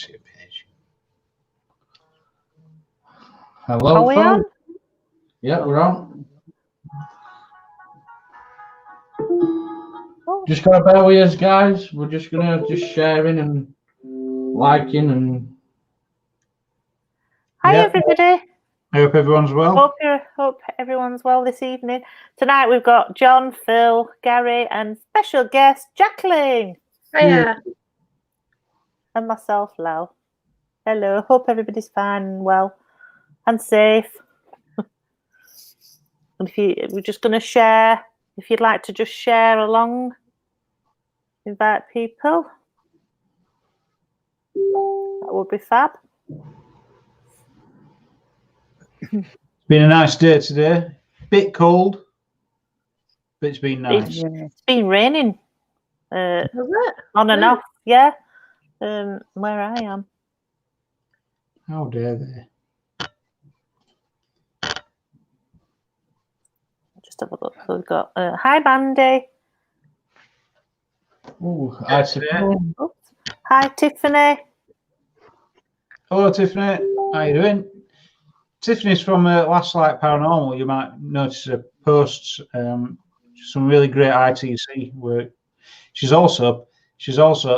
see a page. Hello, Are we folks. on? Yeah, we're on. Oh. Just gotta bear with us, guys. We're just gonna sharing and liking and. Hi, Yeah. everybody. I hope everyone's well. Hope everyone's well this evening. Tonight we've got John, Phil, Gary, and special guest Jacqueline. Hiya. And myself, Lau. Hello. Hope everybody's fine and well and safe. And we're just going to share. If you'd like to just share along, invite people. That would be fab. It's been a nice day today. Bit cold, but it's been nice. It's been raining Has it? on and off. Yeah. Where I am. How dare they? Just have a look. So we've got hi, Bandy. Ooh, hi, Tiffany. Hi, Tiffany. Hello, Tiffany. How you doing? Tiffany's from Last Light Paranormal. You might notice her posts some really great ITC work. She's also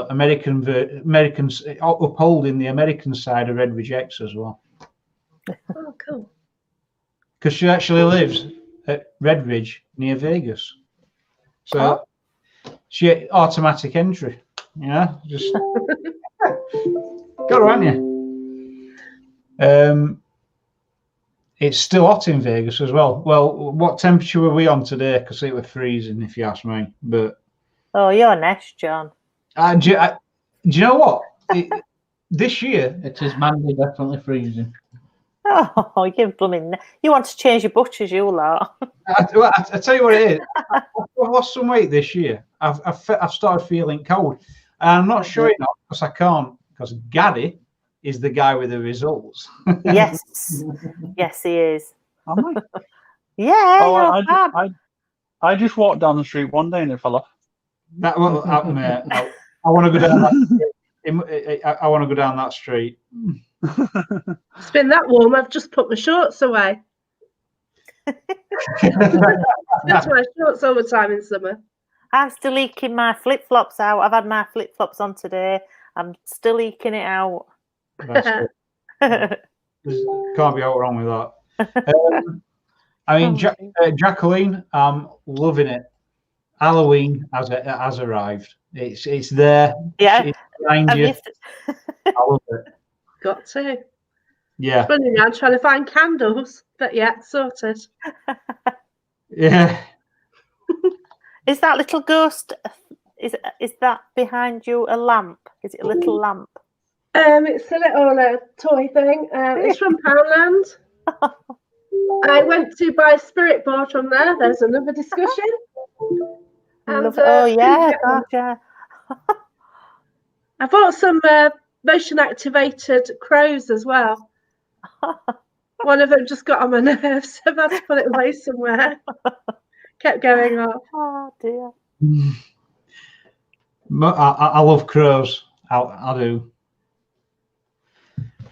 Americans upholding the American side of Redbridge X as well. Oh, cool. Because she actually lives at Redbridge near Vegas, so she automatic entry. Yeah, just got her, haven't you? It's still hot in Vegas as well. Well, what temperature were we on today? Because it was freezing, if you ask me. But you're next, John. Do you know what? This year it is Monday, definitely freezing. Oh, you're blooming! You want to change your butchers, you lot. I tell you what it is. I've lost some weight this year. I've started feeling cold, and I'm not showing up because I can't. Because Gary is the guy with the results. Yes, yes, he is. Am I? Yeah, Oh, you're fab. I just walked down the street one day and it fell off. That I want to go down that. I want to go down that street. It's been that warm, I've just put my shorts away. That's my shorts all the time in summer. I'm still eking my flip-flops out. I've had my flip-flops on today. I'm still eking it out. Can't be out wrong with that. I mean, Jacqueline, I'm loving it. Halloween has arrived. It's there. Yeah, it's behind you. I love it. Got to. Yeah. Running around trying to find candles, but yeah, sorted. Yeah. Is that little ghost? Is that behind you a lamp? Is it a little lamp? It's a little toy thing. It's from Poundland. I went to buy a spirit board from there. There's another discussion. And, oh yeah, God, yeah. I bought some motion activated crows as well. One of them just got on my nerves. I've had to put it away somewhere. Kept going off. Oh dear. I love crows. I do.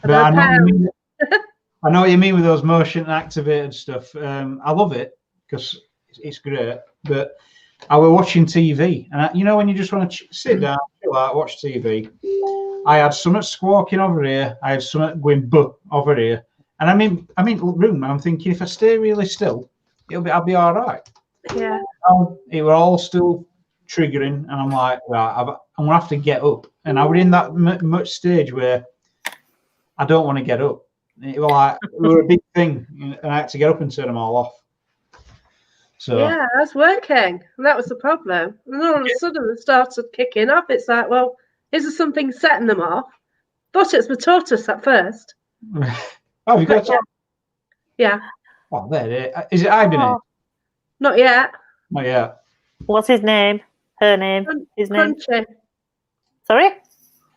But I know what you mean with those motion activated stuff. I love it because it's great. But I was watching TV, and you know when you just want to sit down, chill out, watch TV. I had something squawking over here. I had something going buh over here, and I'm in room. And I'm thinking if I stay really still, I'll be all right. Yeah. It were all still triggering, and I'm like, right, I'm gonna have to get up. And I was in that much stage where I don't want to get up. It was a big thing, and I had to get up and turn them all off. So yeah, I was working, and that was the problem. And all of a sudden, it started kicking up. It's like, well, is there something setting them off? Thought it's my tortoise at first. Oh, you got Yeah. Oh, there. Is it hibernate? Not yet. Not yet. What's his name? Her name? His name? Crunchy. Sorry?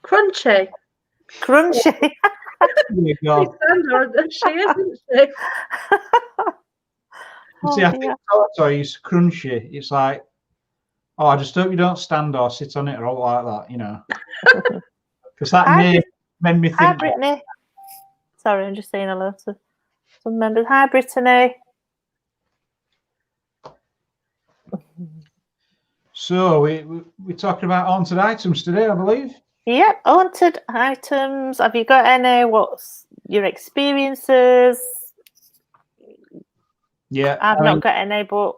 Crunchy. Crunchy. Oh, She isn't she? see, I think tortoise crunchy. It's like, I just hope you don't stand or sit on it or all like that, you know. Because that made me Hi, think. Brittany. Sorry, I'm just saying hello to some members. Hi, Brittany. So we're talking about haunted items today, I believe. Yep, haunted items. Have you got any? What's your experiences? Yeah, I've not got any, but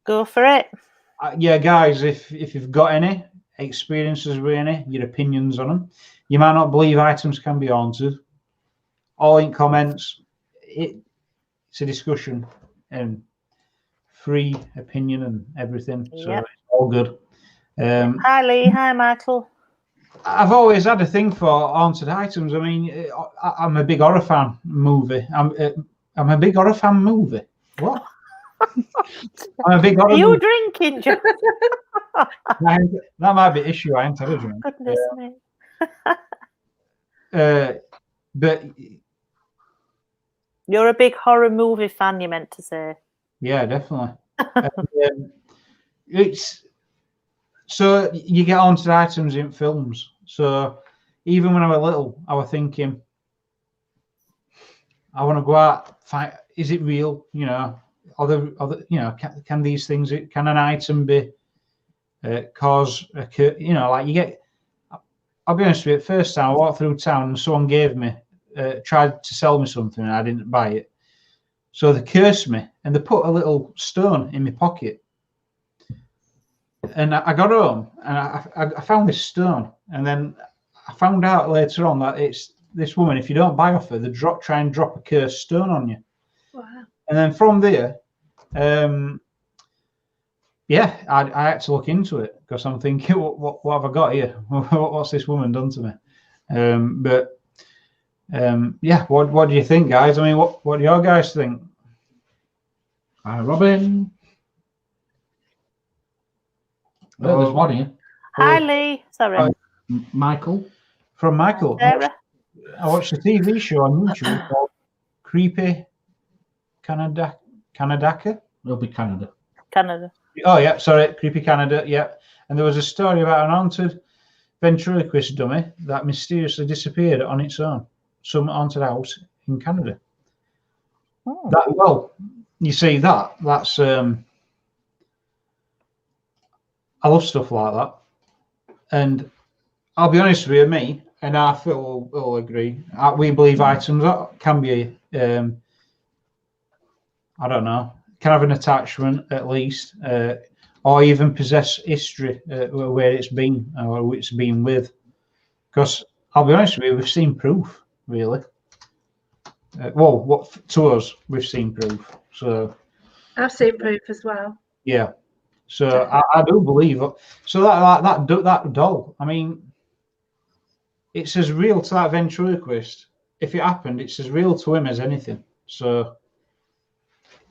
go for it. Yeah, guys, if you've got any experiences with any, your opinions on them, you might not believe items can be haunted. All in comments. It's a discussion and free opinion and everything. So Yep. it's all good. Hi, Lee. Hi, Michael. I've always had a thing for haunted items. I mean, I'm a big horror fan movie. I'm a big horror fan movie. What? I'm a big horror. Are you movie. drinking, John? That might be an issue. I ain't had a drink. Goodness me. But You're a big horror movie fan, you meant to say. yeah, definitely. It's so you get haunted items in films. So even when I was little, I was thinking, I want to go out, find, is it real? You know, other you know, can these things, can an item be cause a, you know, like you get. I'll be honest with you. First time I walked through town and someone gave me, tried to sell me something and I didn't buy it. So they cursed me and they put a little stone in my pocket. And I got home and I found this stone. And then I found out later on that it's this woman, if you don't buy off her, they try and drop a cursed stone on you. Wow. And then from there, yeah, I had to look into it because I'm thinking, what have I got here? What's this woman done to me? Yeah, what do you think, guys? I mean, what do your guys think? Hi, Robin. Oh, there's one here. Hi, Lee. Sorry. Michael. From Michael. Sarah. I watched a TV show on YouTube called Creepy Canada. It'll be Canada. Canada. Oh, yeah, sorry, Creepy Canada, yeah. And there was a story about an haunted ventriloquist dummy that mysteriously disappeared on its own. Some haunted house in Canada. Oh. Well, you see that's I love stuff like that. And I'll be honest with you, me and I Phil will agree. We believe items that can be I don't know, can have an attachment at least, or even possess history where it's been or it's been with. Because I'll be honest with you, we've seen proof, really. Well, to us, we've seen proof. So I've seen proof as well. yeah. So I do believe. So that doll, I mean, it's as real to that ventriloquist. If it happened, it's as real to him as anything. So.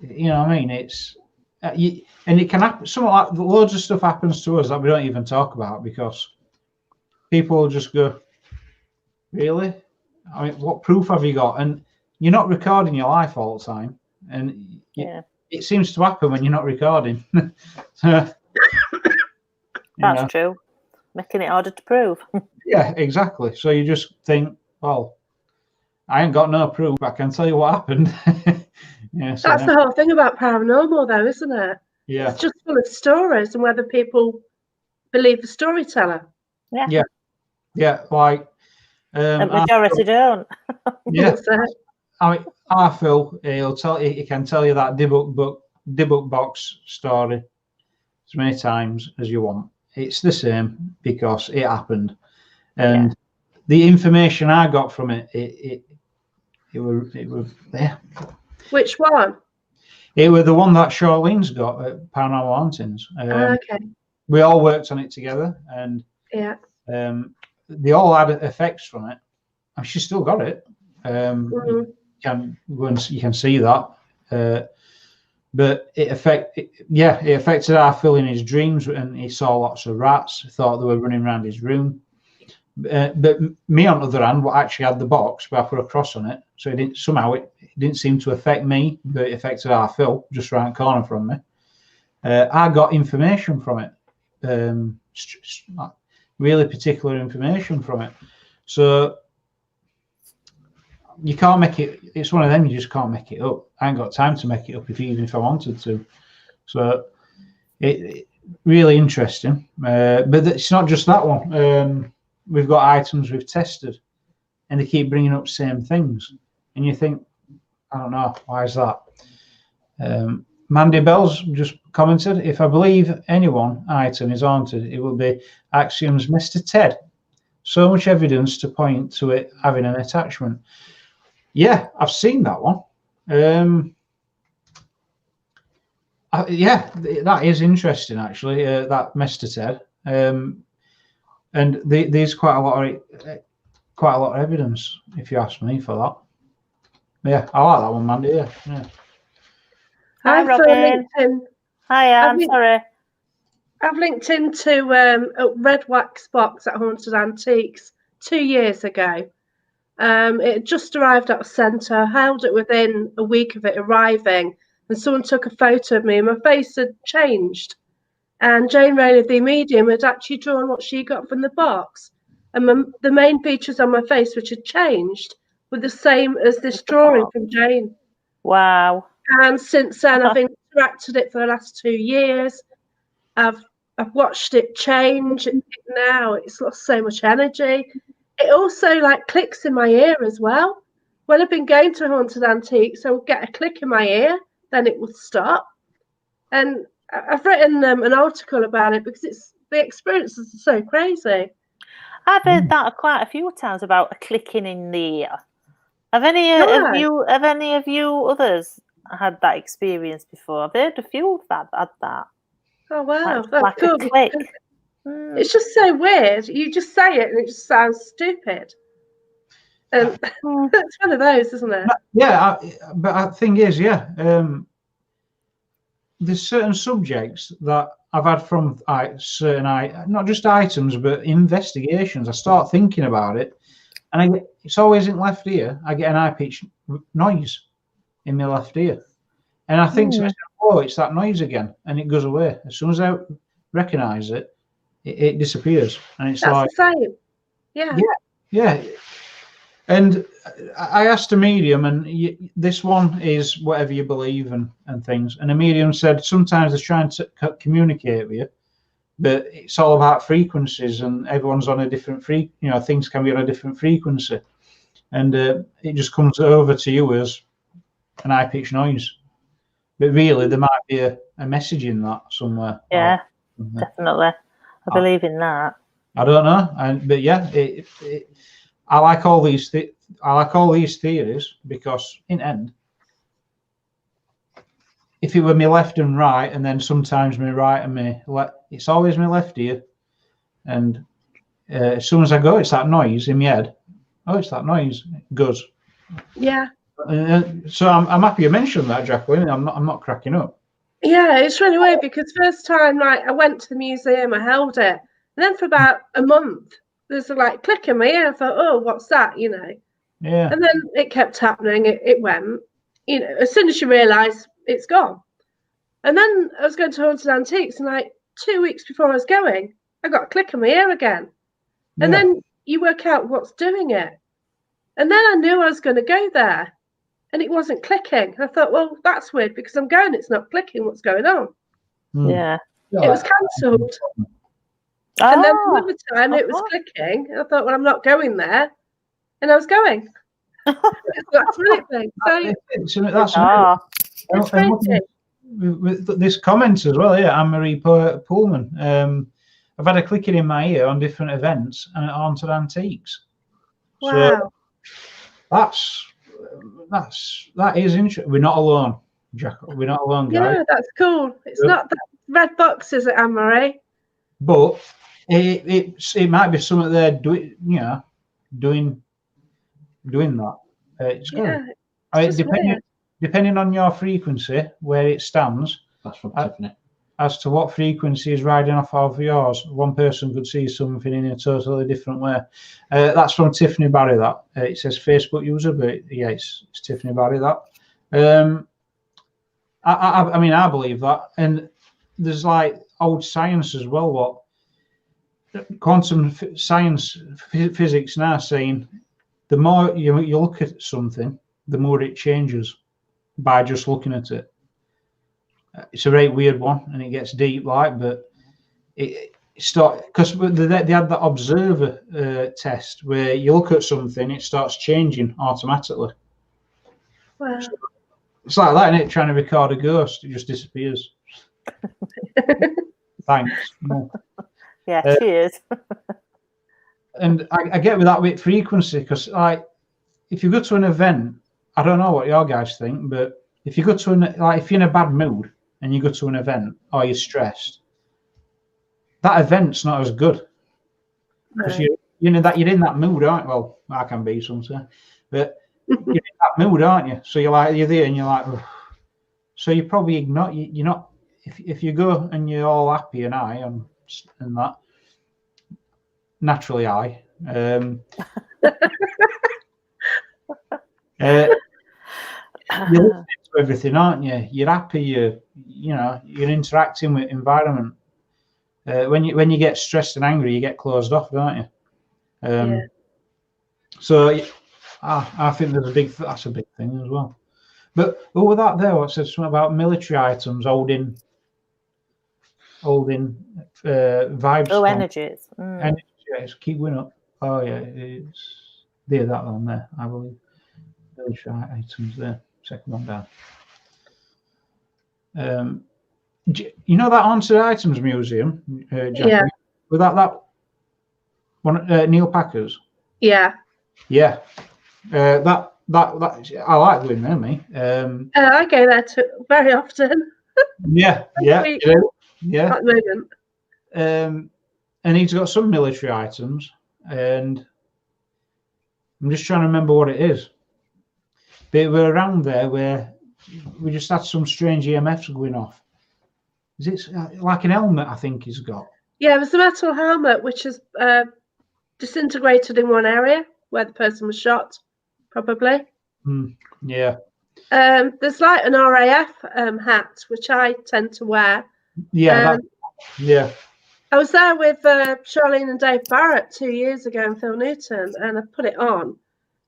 You know what I mean? It's and it can happen. Something like loads of stuff happens to us that we don't even talk about because people will just go, "Really? I mean, what proof have you got?" And you're not recording your life all the time, and it seems to happen when you're not recording. That's true. Making it harder to prove. Yeah, exactly. So you just think, well, I ain't got no proof, but I can tell you what happened. Yeah, so that's the whole thing about paranormal, though, isn't it? Yeah, it's just full of stories and whether people believe the storyteller. Yeah. Like the majority don't. Yeah, I mean, Phil, he can tell you that debug box story as many times as you want. It's the same because it happened, and the information I got from it was there. Which one? It was the one that Charlene's got at Paranormal Hauntings. Okay. We all worked on it together, and they all had effects from it, and she still got it. You can see that, but it affected our Phil in his dreams, and he saw lots of rats. Thought they were running around his room. But me, on the other hand, actually had the box where I put a cross on it, so it didn't seem to affect me, but it affected our Phil just around the corner from me. I got information from it, really particular information from it. So you can't make it. It's one of them. You just can't make it up. I ain't got time to make it up even if I wanted to. So it really interesting. But it's not just that one. We've got items we've tested, and they keep bringing up same things, and you think, I don't know, why is that? Mandy Bells just commented, if I believe anyone item is haunted, it will be Axiom's Mr. Ted. So much evidence to point to it having an attachment. Yeah, I've seen that one. Yeah, that is interesting actually. That Mr. Ted, and there's quite a lot of evidence, if you ask me, for that. Yeah, I like that one, Mandy. Yeah. Hi, Robin. Hi, Anne. Sorry. I've linked into a red wax box at Haunted Antiques 2 years ago. It just arrived at a centre, held it within a week of it arriving, and someone took a photo of me and my face had changed. And Jane Rayleigh, the medium, had actually drawn what she got from the box. And the main features on my face, which had changed, were the same as this drawing from Jane. Wow. And since then, I've interacted it for the last 2 years. I've watched it change. Now it's lost so much energy. It also like clicks in my ear as well. When I've been going to Haunted Antiques, I would get a click in my ear, then it would stop. And I've written an article about it because the experiences are so crazy. I've heard that quite a few times about a clicking in the ear. Have any of you others had that experience before? I've heard a few that had that. Oh wow, like that's good. A click. It's just so weird. You just say it and it just sounds stupid. And it's one of those, isn't it? Yeah, but the thing is, there's certain subjects that I've had from not just items, but investigations. I start thinking about it, and it's always in left ear. I get an high-pitched noise in my left ear, and I think to myself, oh, it's that noise again, and it goes away. As soon as I recognise it, it disappears, and it's That's like the same. Yeah. Yeah. And I asked a medium, and this one is whatever you believe and things. And a medium said sometimes they're trying to communicate with you, but it's all about frequencies, and everyone's on a different things can be on a different frequency, and it just comes over to you as an high-pitched noise. But really, there might be a message in that somewhere. Yeah, definitely. I believe in that. I don't know, but yeah, I like all these theories because in the end, if it were me left and right, and then sometimes me right and me left, it's always me left ear. And as soon as I go, it's that noise in my head. Oh, it's that noise. It goes. Yeah. So I'm happy you mentioned that, Jacqueline. I'm not cracking up. Yeah, it's really weird because first time I went to the museum, I held it, and then for about a month, there's a click in my ear. I thought, oh, what's that? Yeah. And then it kept happening. It went. As soon as you realise it's gone. And then I was going to Haunted Antiques, and 2 weeks before I was going, I got a click in my ear again. And then you work out what's doing it. And then I knew I was going to go there, and it wasn't clicking. I thought, well, that's weird because I'm going, it's not clicking. What's going on? Yeah. It was cancelled. And then another time it was clicking. I thought, well, I'm not going there. And I was going. That's really thing. It's crazy. With this comment as well, Anne-Marie Pullman. I've had a clicking in my ear on different events and at Haunted Antiques. Wow. So that is interesting. We're not alone, Jack. We're not alone, guys. Yeah, that's cool. It's not that red box, is it, Anne-Marie? But it might be something they're doing that. It's good. Depending on your frequency, where it stands. That's from Tiffany. As to what frequency is riding off of yours, one person could see something in a totally different way. That's from Tiffany Barry. That it says Facebook user, but yeah, it's Tiffany Barry. That I mean, I believe that, and there's old science as well. What quantum science, physics now saying the more you look at something, the more it changes by just looking at it. It's a very weird one, and it gets deep, like, but it start because they had that observer test where you look at something, it starts changing automatically. Wow. It's like that, isn't it? Trying to record a ghost, it just disappears. Thanks. No. Yeah, cheers. And I get with that with frequency, because like if you go to an event, I don't know what your guys think, but if you go to if you're in a bad mood and you go to an event or you're stressed, that event's not as good because you're in that mood, aren't you? Well, I can be sometimes, but you're in that mood, aren't you? So you're there and you're like, ugh. So you probably ignore. You're not if you go and you're all happy and high and that. Naturally, high. You're listening to everything, aren't you? You're happy. You're interacting with environment. When you get stressed and angry, you get closed off, don't you? So I think that's a big thing as well. But over that there, what said something about military items holding vibes. Oh, energies. Energies. Keep going up. Oh yeah, it's there. That one there, I believe. Military items there. Second one down. You know that Haunted Items Museum, Jacqueline? Yeah. Was that one? Neil Packer's. Yeah. Yeah. That I like going there, me. I go there very often. Yeah. Yeah. Yeah. At the moment. And he's got some military items, and I'm just trying to remember what it is. But we're around there where we just had some strange EMFs going off. Is it like an helmet? I think he's got. Yeah, it was a metal helmet which is disintegrated in one area where the person was shot, probably. Yeah. There's like an RAF hat which I tend to wear. Yeah. Yeah. I was there with Charlene and Dave Barrett 2 years ago in Phil Newton, and I put it on,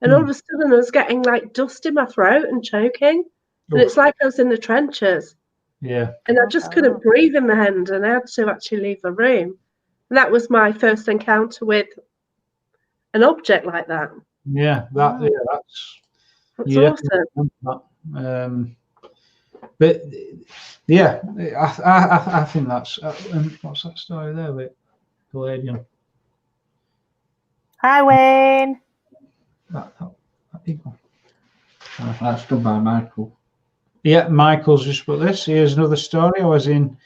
and all of a sudden I was getting like dust in my throat and choking, and it's like I was in the trenches. Yeah. And I just couldn't breathe in the end, and I had to actually leave the room. And that was my first encounter with an object like that. Yeah, that's awesome. But yeah, I think that's. What's that story there with Palladium? Hi, Wayne. That big one. That's done by Michael. Yeah, Michael's just put this. Here's another story. I was in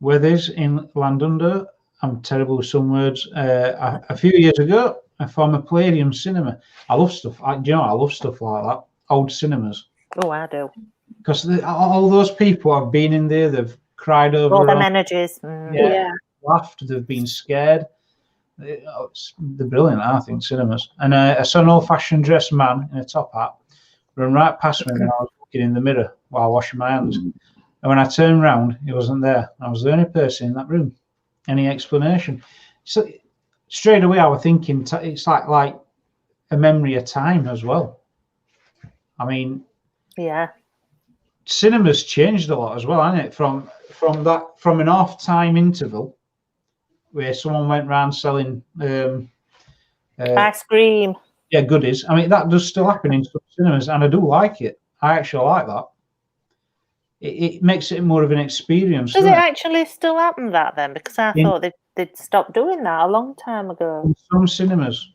Weathers in Landunder. I'm terrible with some words. A few years ago, I formed a Palladium cinema. I love stuff. I love stuff like that. Old cinemas. Oh, I do. Because all those people have been in there. They've cried over all them energies. Yeah. Laughed. They've been scared. They're brilliant, I think, cinemas. And I saw an old-fashioned dressed man in a top hat run right past me when I was looking in the mirror while washing my hands. And when I turned round, he wasn't there. I was the only person in that room. Any explanation? So straight away, I was thinking it's like a memory of time as well. I mean, yeah, cinema's changed a lot as well, hasn't it? From an off-time interval where someone went around selling ice cream. Yeah, goodies. I mean, that does still happen in some cinemas, and I do like it. I actually like that. It makes it more of an experience. Does it actually still happen that then? Because I thought they'd stopped doing that a long time ago. In some cinemas,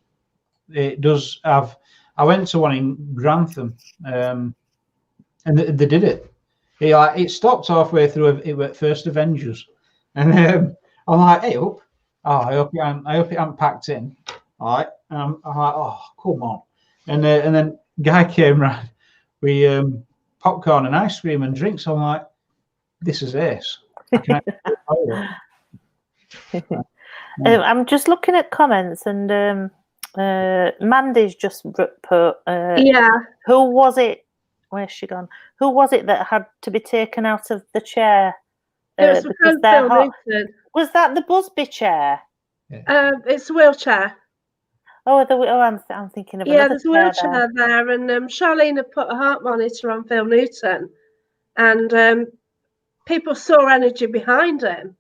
it does have. I went to one in Grantham, and they did it. It stopped halfway through. It went first Avengers, and I'm like, "Hey, up! Oh, I hope it hadn't packed in." All right, and I'm like, "Oh, come on!" And then guy came round. We popcorn and ice cream and drinks. I'm like, "This is ace." I'm just looking at comments, and Mandy's just put. Yeah. Who was it? Where's she gone? Who was it that had to be taken out of the chair? It was Was that the Busby chair? It's a wheelchair. I'm thinking of Yeah, another there's a chair wheelchair there, and Charlene had put a heart monitor on Phil Newton, and people saw energy behind him.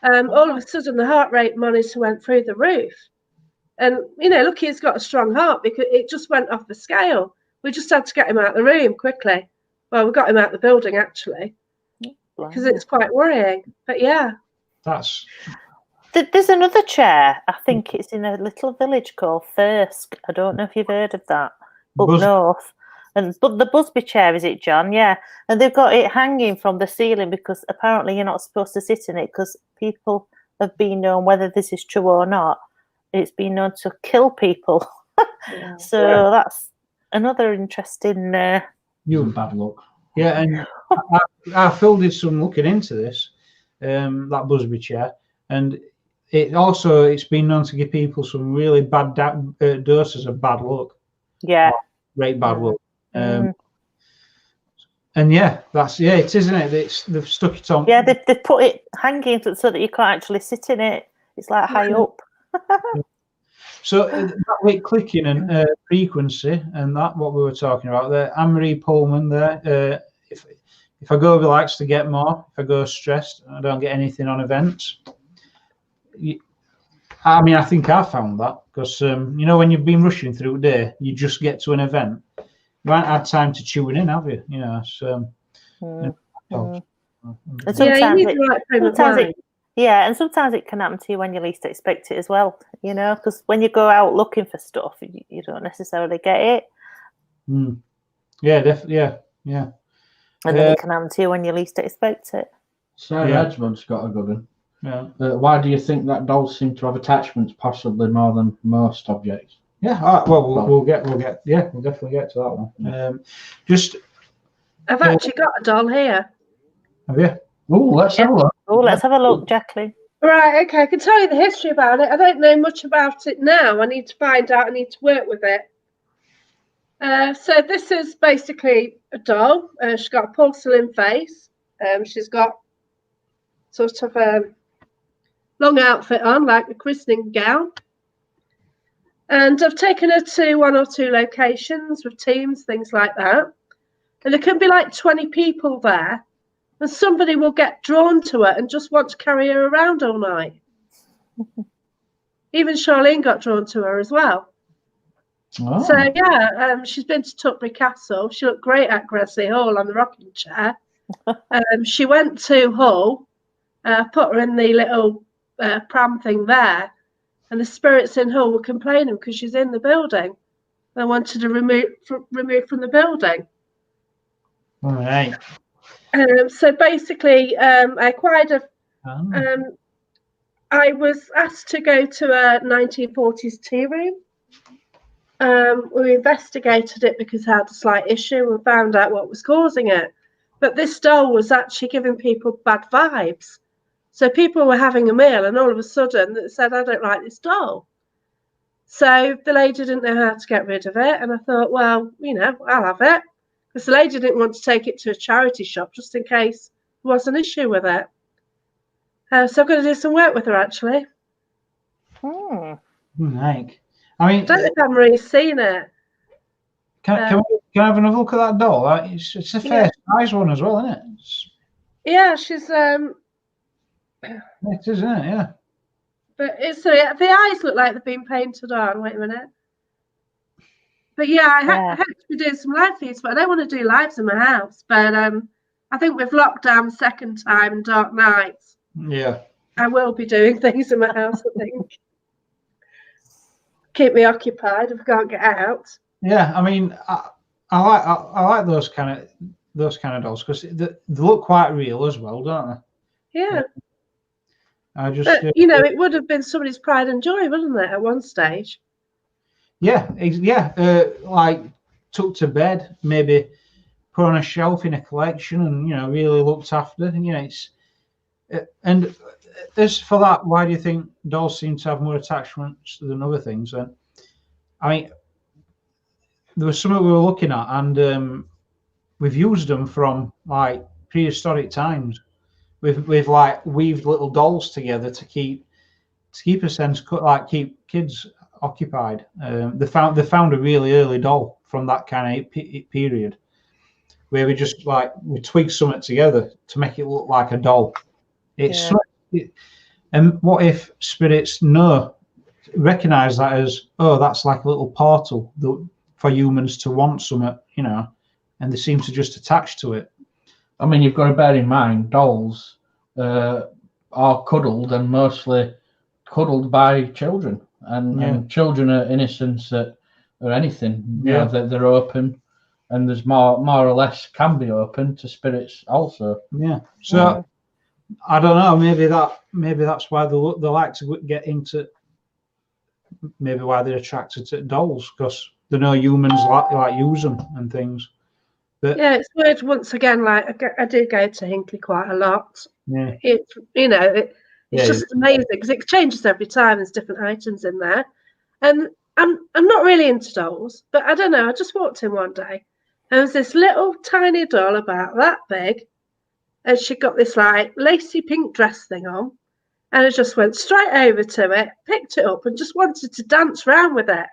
All of a sudden, the heart rate monitor went through the roof. And, look, he's got a strong heart because it just went off the scale. We just had to get him out of the room quickly. Well, we got him out of the building, actually, because it's quite worrying. But, yeah. There's another chair. I think it's in a little village called Thirsk. I don't know if you've heard of that. Up north. But the Busby chair, is it, John? Yeah. And they've got it hanging from the ceiling because apparently you're not supposed to sit in it because people have been known, whether this is true or not, it's been known to kill people. So that's another interesting... bad luck. Yeah, and I Phil did some looking into this, that Busby chair, and it's been known to give people some really bad doses of bad luck. Yeah. Great bad luck. And yeah, it is, isn't it? They've stuck it on. Yeah, they've put it hanging so that you can't actually sit in it. It's like high up. So that with clicking and frequency and that what we were talking about there, Anne-Marie Pullman there. If I go relaxed, to get more. If I go stressed, I don't get anything on events. I mean, I think I found that because when you've been rushing through the day, you just get to an event. You haven't had time to tune in, have you? And sometimes it can happen to you when you least expect it as well, because when you go out looking for stuff, you don't necessarily get it. Yeah, definitely. Yeah. And then it can happen to you when you least expect it. Sarah Edgemond's got a good one. Yeah. Why do you think that dolls seem to have attachments possibly more than most objects? Yeah. We'll definitely get to that one. I've actually got a doll here. Have you? Oh, let's have a look. Oh, let's have a look, Jacqueline. Right, okay, I can tell you the history about it. I don't know much about it now. I need to find out. I need to work with it. So this is basically a doll. She's got a porcelain face. She's got sort of a long outfit on, like the christening gown. And I've taken her to 1 or 2 locations with teams, things like that. And there can be like 20 people there. And somebody will get drawn to her and just want to carry her around all night. Even Charlene got drawn to her as well. Oh. So, yeah, she's been to Tutbury Castle. She looked great at Gresley Hall on the rocking chair. She went to Hull, put her in the little pram thing there, and the spirits in Hull were complaining because she's in the building. They wanted to remove from the building. All right. So basically, I acquired I was asked to go to a 1940s tea room. We investigated it because it had a slight issue and found out what was causing it. But this doll was actually giving people bad vibes. So people were having a meal and all of a sudden they said, I don't like this doll. So the lady didn't know how to get rid of it. And I thought, well, I'll have it. Because the lady didn't want to take it to a charity shop just in case there was an issue with it. So I'm going to do some work with her, actually. Right. I mean, I don't think Anne-Marie's seen it. Can I have another look at that doll? It's a fair size one as well, isn't it? Yeah, she's It is, isn't it? Yeah. But the eyes look like they've been painted on. Wait a minute. But yeah, I hope to be doing some live feeds, but I don't want to do lives in my house. But I think with lockdown second time and dark nights, I will be doing things in my house, I think. Keep me occupied if I can't get out. Yeah, I mean, I like those kind of dolls because they look quite real as well, don't they? Yeah. But, it would have been somebody's pride and joy, wouldn't it, at one stage? Yeah, like tucked to bed, maybe put on a shelf in a collection, and really looked after. It's and as for that, why do you think dolls seem to have more attachments than other things? And I mean, there was something we were looking at, and we've used them from like prehistoric times. We've like weaved little dolls together to keep a sense, like keep kids occupied. They found a really early doll from that kind of period, where we just like we tweaked something together to make it look like a doll. It's and what if spirits recognize that as, oh, that's like a little portal for humans to want something, you know, and they seem to just attach to it. I mean, you've got to bear in mind, dolls are cuddled and mostly cuddled by children, and children are innocent or anything. You know, they're open, and there's more or less can be open to spirits also. Yeah. So I don't know. Maybe that's why they like to get into. Maybe why they're attracted to dolls, because they know humans like use them and things. But yeah, it's weird. Once again, like I do go to Hinckley quite a lot. Yeah. It's it's just amazing because it changes every time. There's different items in there, and I'm not really into dolls, but I don't know. I just walked in one day, and there was this little tiny doll about that big, and she got this like lacy pink dress thing on, and I just went straight over to it, picked it up, and just wanted to dance around with it.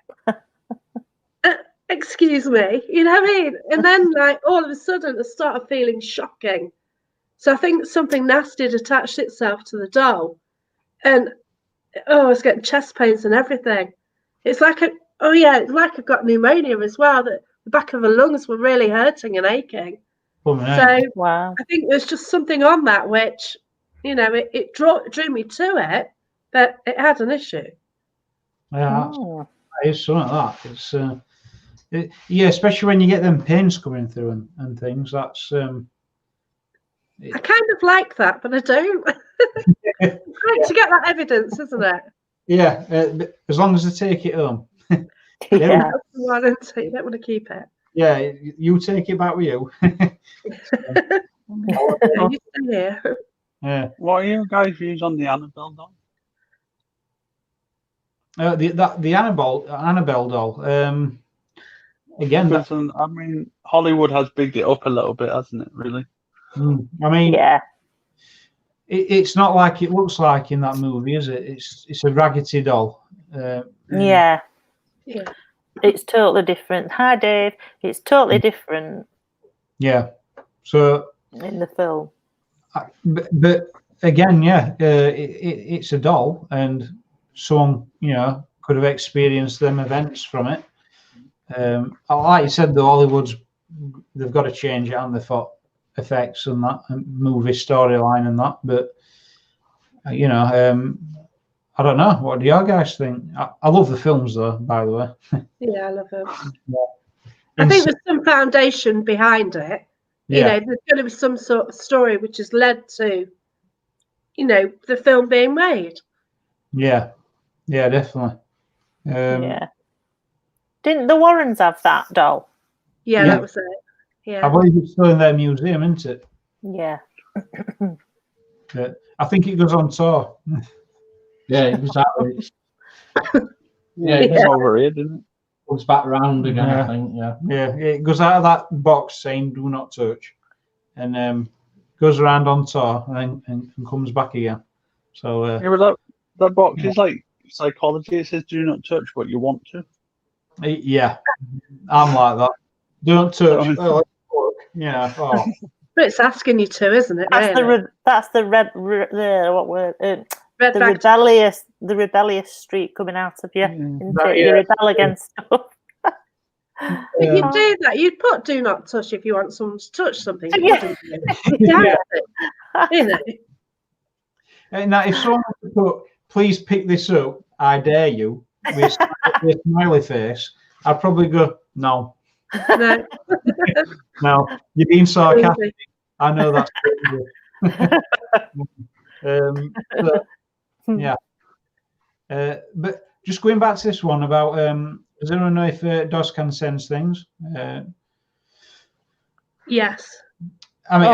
Excuse me, you know what I mean? And then, like, all of a sudden, I started feeling shocking. So I think something nasty had attached itself to the doll, and I was getting chest pains and everything. It's like it's like I got pneumonia as well. That the back of the lungs were really hurting and aching. So wow, I think there's just something on that which, you know, it drew me to it, but it had an issue. Yeah, it's something like that. It's especially when you get them pains coming through and things. That's I kind of like that, but I don't. It's great to get that evidence, isn't it? Yeah, as long as they take it home. You don't want to keep it. Yeah, you take it back with you. You stay here. Yeah. What are your guys' views on the Annabelle doll? The Annabelle doll. Again, I mean, Hollywood has bigged it up a little bit, hasn't it? Really. I mean, it's not like it looks like in that movie, is it? It's a raggedy doll. Yeah. It's totally different. Hi, Dave. It's totally different. Yeah. So in the film. But again, it's a doll, and someone could have experienced them events from it. Like you said, the Hollywood's they've got to change it, and they thought effects and that and movie storyline and that. But I don't know. What do you guys think? I love the films, though. By the way. Yeah, I love them. I think there's some foundation behind it. You know, there's going to be some sort of story which has led to, the film being made. Yeah, definitely. Didn't the Warrens have that doll? Yeah, that was it. Yeah. I believe it's still in their museum, isn't it? Yeah. I think it goes on tour. Yeah, exactly. It's over here, didn't it? Comes back around again, I think. Yeah, it goes out of that box saying "Do not touch," and goes around on tour and comes back again. So but that box is like psychology. It says "Do not touch," but you want to. Yeah, I'm like that. Don't touch. But it's asking you to, isn't it? That's the rebellious streak coming out of you. You rebel against stuff. If you do that, you'd put "do not touch" if you want someone to touch something. Now, if someone put, "Please pick this up, I dare you," with a smiley face, I'd probably go, "No." No, you're being sarcastic. I know that's but just going back to this one about does anyone know if DOS can sense things? Yes. I mean,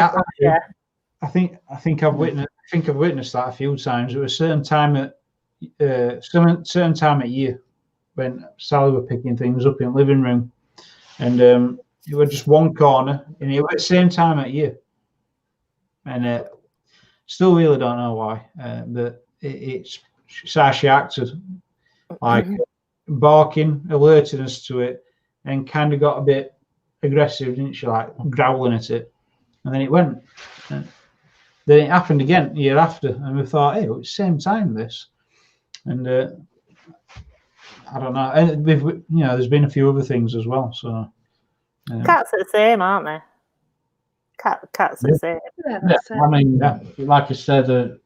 I think I've witnessed that a few times. At a certain time at year when Sally were picking things up in the living room, and it was just one corner, and it was at the same time at year, and still really don't know why. But it's how she acted. Like barking, alerting us to it, and kind of got a bit aggressive, didn't she? Like growling at it, and then it went. And then it happened again the year after, and we thought, hey, it's the same time this, and I don't know. And there's been a few other things as well. So cats are the same, aren't they? Cats are the same. I mean, like I said,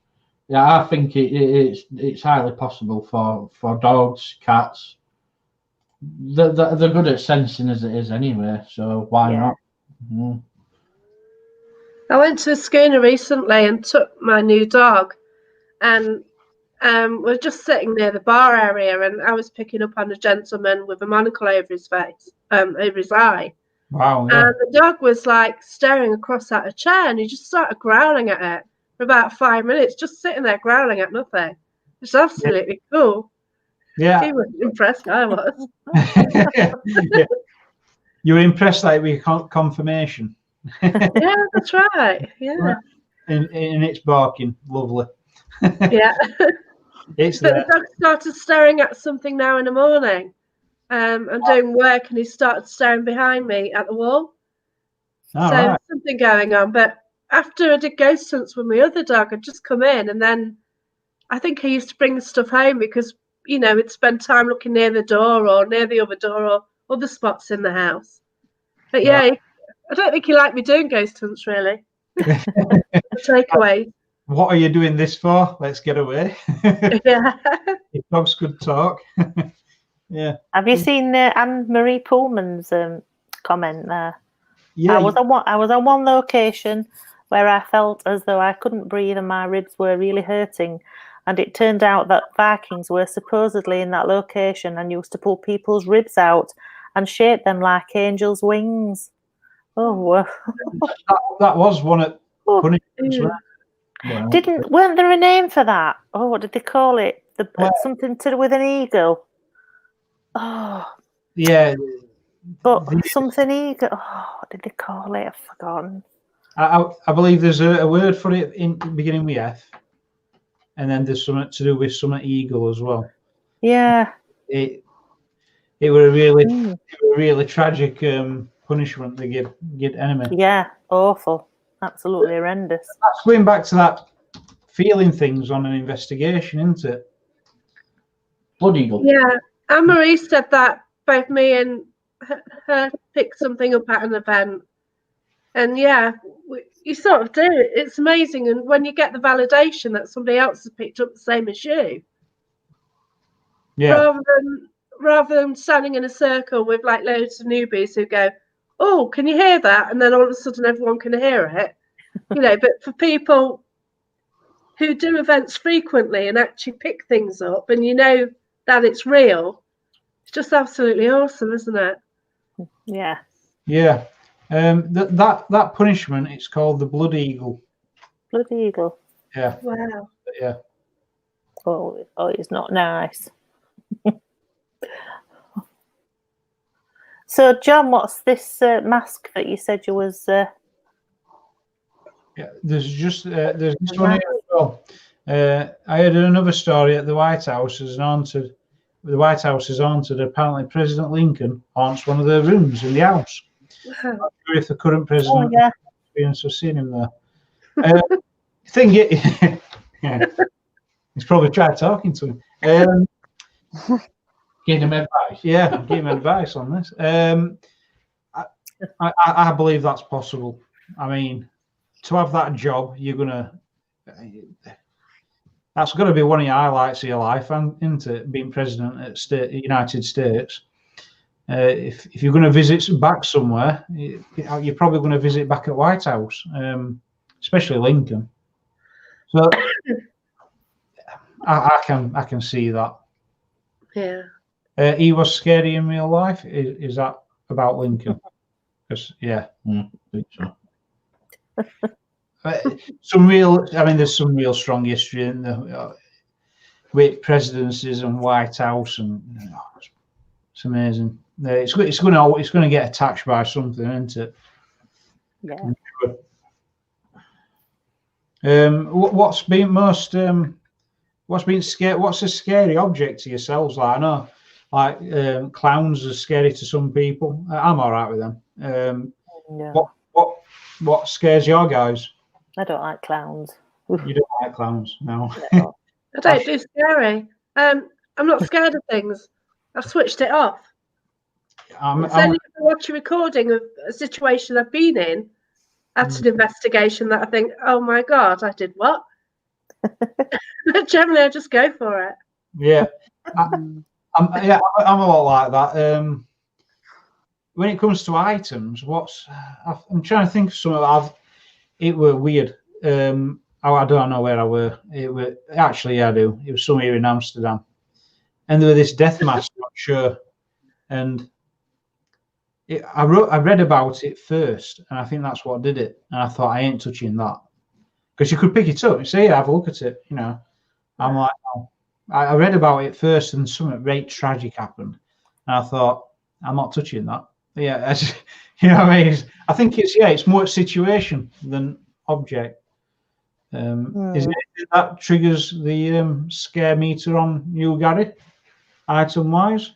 I think it's highly possible for dogs, cats. They're good at sensing as it is anyway, so why not? Mm. I went to a schooner recently and took my new dog, and we're just sitting near the bar area, and I was picking up on a gentleman with a monocle over his face, over his eye. Wow. Yeah. And the dog was like staring across at a chair, and he just started growling at it for about 5 minutes, just sitting there growling at nothing. It's absolutely cool. Yeah. He was impressed. I was. Yeah. You were impressed that with confirmation. Yeah, that's right. Yeah. And it's barking, lovely. Yeah. It's but the dog started staring at something now in the morning. I'm doing work, and he started staring behind me at the wall. There's something going on. But after I did ghost hunts with my other dog, I'd just come in, and then I think he used to bring the stuff home because, he'd spend time looking near the door or near the other door or other spots in the house. But yeah, I don't think he liked me doing ghost hunts, really. Takeaway. What are you doing this for? Let's get away. Yeah. If dogs could talk. Yeah. Have you seen Anne-Marie Pullman's comment there? Yeah. I was on one location where I felt as though I couldn't breathe and my ribs were really hurting. And it turned out that Vikings were supposedly in that location and used to pull people's ribs out and shape them like angels' wings. Oh, wow. that was one of punishments. Wow. Weren't there a name for that? Oh, what did they call it? Something to do with an eagle. Oh. Yeah. But something eagle. Oh, what did they call it? I've forgotten. I believe there's a word for it in beginning with F, and then there's something to do with some eagle as well. Yeah. It were a really tragic punishment they give enemy. Yeah, awful. Absolutely horrendous. That's going back to that feeling things on an investigation, isn't it? Blood eagle. Yeah, Anne-Marie said that both me and her picked something up at an event. And yeah, you sort of do. It's amazing. And when you get the validation that somebody else has picked up the same as you, rather than standing in a circle with like loads of newbies who go, oh, can you hear that? And then all of a sudden everyone can hear it. But for people who do events frequently and actually pick things up and that it's real, it's just absolutely awesome, isn't it? Yeah. Yeah. That punishment, it's called the blood eagle. Blood eagle. Yeah. Wow. Yeah. Oh, it's not nice. So, John, what's this mask that you said you was? Yeah, there's this one here as well. I heard another story at the White House is haunted. The White House is haunted. Apparently, President Lincoln haunts one of the rooms in the house. Wow. I'm not sure if the current president has experience of seeing him there. He's probably tried talking to him. Give him advice. Yeah, give him advice on this. I believe that's possible. I mean, to have that job, that's going to be one of your highlights of your life, isn't it? Being president at United States. If you're going to visit back somewhere, you're probably going to visit back at White House, especially Lincoln. So I can see that. Yeah. He was scary in real life. Is that about Lincoln? Because I think so. There's some real strong history in the with presidencies and White House, and it's amazing. It's going to get attached by something, isn't it? Yeah. What's been scary? What's a scary object to yourselves? Like, I know like clowns are scary to some people. I'm all right with them. No, What scares your guys? I don't like clowns. You don't like clowns, no? No. I don't do scary. I'm not scared of things. I've switched it off. It's only if I watch a recording of a situation I've been in at an investigation that I think, oh my God, I did what? Generally, I just go for it. Yeah. I'm a lot like that. When it comes to items, I'm trying to think of something. It were weird. I don't know where I were. It were actually, I do. It was somewhere in Amsterdam, and there was this death mask show, and I read about it first, and I think that's what did it. And I thought, I ain't touching that, because you could pick it up and say, have a look at it. You know, I'm like, no. I read about it first, and something very tragic happened, and I thought, I'm not touching that. Yeah, you know what I mean? I think it's more situation than object. Is it that triggers the scare meter on you, Gary? Item wise?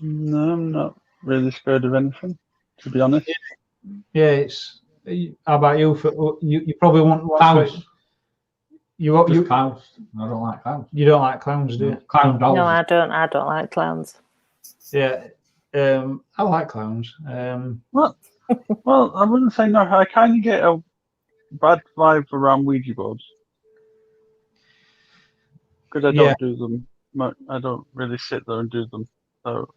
No, I'm not really scared of anything, to be honest. Yeah, it's. How about you? You probably want Clowns. You Clowns. I don't like clowns. You don't like clowns, do you? Clown dolls. No, I don't like clowns. Yeah, I like clowns. Well, I wouldn't say no. I kind of get a bad vibe around Ouija boards because I don't do them. I don't really sit there and do them. So,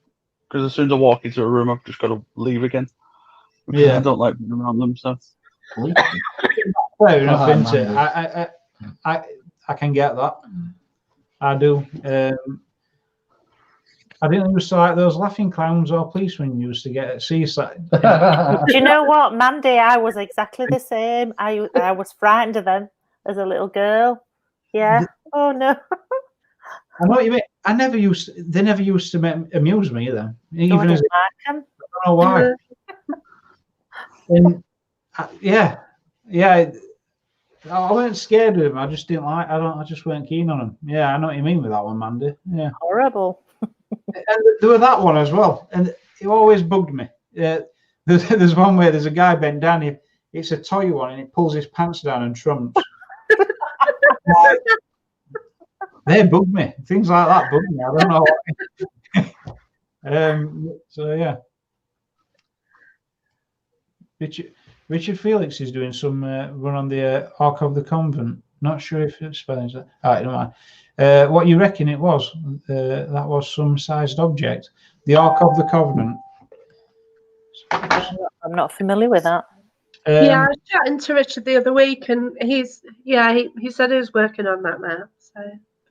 because as soon as I walk into a room, I've just got to leave again. Yeah, I don't like being around them. So, fair enough, isn't it? I can get that. I do. I didn't used to like those laughing clowns or policemen used to get at seaside. Do you know what, Mandy? I was exactly the same. I was frightened of them as a little girl. Yeah. Oh no. I know what you mean. They never used to amuse me either. Even as I don't know why. And I weren't scared of them. I just didn't like. I just weren't keen on them. Yeah, I know what you mean with that one, Mandy. Yeah. Horrible. And there was that one as well, and it always bugged me. There's one where there's a guy bent down. It's a toy one, and it pulls his pants down and trumps. They bug me. Things like that bug me. I don't know. So yeah. Richard Felix is doing some run on the Ark of the Convent. Not sure if it's spelling that. All right, don't mind. What you reckon it was? That was some sized object. The Ark of the Covenant. I'm not familiar with that. I was chatting to Richard the other week, and he said he was working on that now. So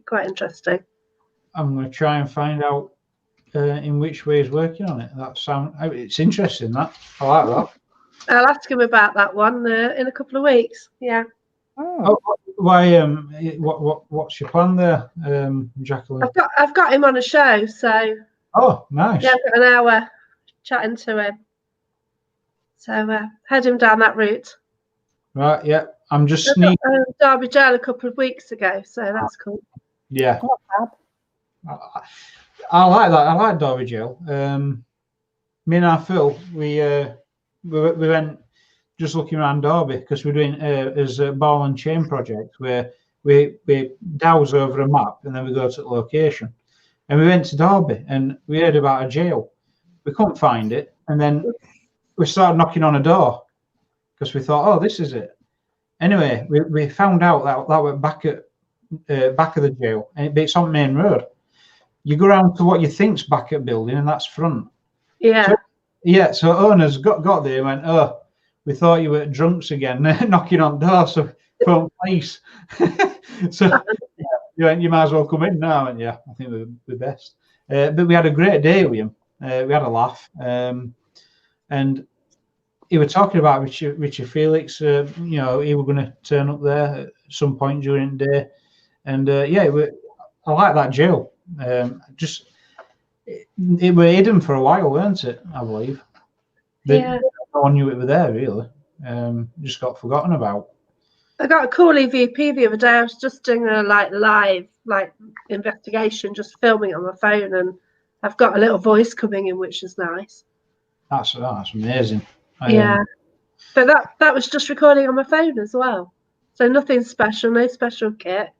quite interesting. I'm going to try and find out in which way he's working on it. It's interesting. That I like that. I'll ask him about that one in a couple of weeks. Yeah. Oh, why? What's your plan there, Jacqueline? I've got him on a show, so. Oh, nice. Yeah, I've got an hour chatting to him. So head him down that route. Right. Yeah. I'm just sneaking. Derby Jail a couple of weeks ago, so that's cool. Yeah. I like that. I like Derby Jail. Me and Phil, we went just looking around Derby because we're doing as a ball and chain project where we dowse over a map and then we go to the location. And we went to Derby and we heard about a jail. We couldn't find it, and then we started knocking on a door because we thought, oh, this is it. Anyway, we found out that went back of the jail, and it's on Main Road. You go around to what you think's back at building, and that's front. Yeah. So owners got there and went, oh, we thought you were drunks again, knocking on doors, so phone police. So you might as well come in now, and I think we're best. But we had a great day with him. We had a laugh, and he was talking about Richard Felix. He was going to turn up there at some point during the day, and I like that jail. It were hidden for a while, weren't it? I believe. No one knew it were there really. Just got forgotten about. I got a call EVP the other day. I was just doing a live investigation, just filming on my phone, and I've got a little voice coming in, which is nice. That's amazing. Yeah, but that was just recording on my phone as well. So nothing special, no special kit.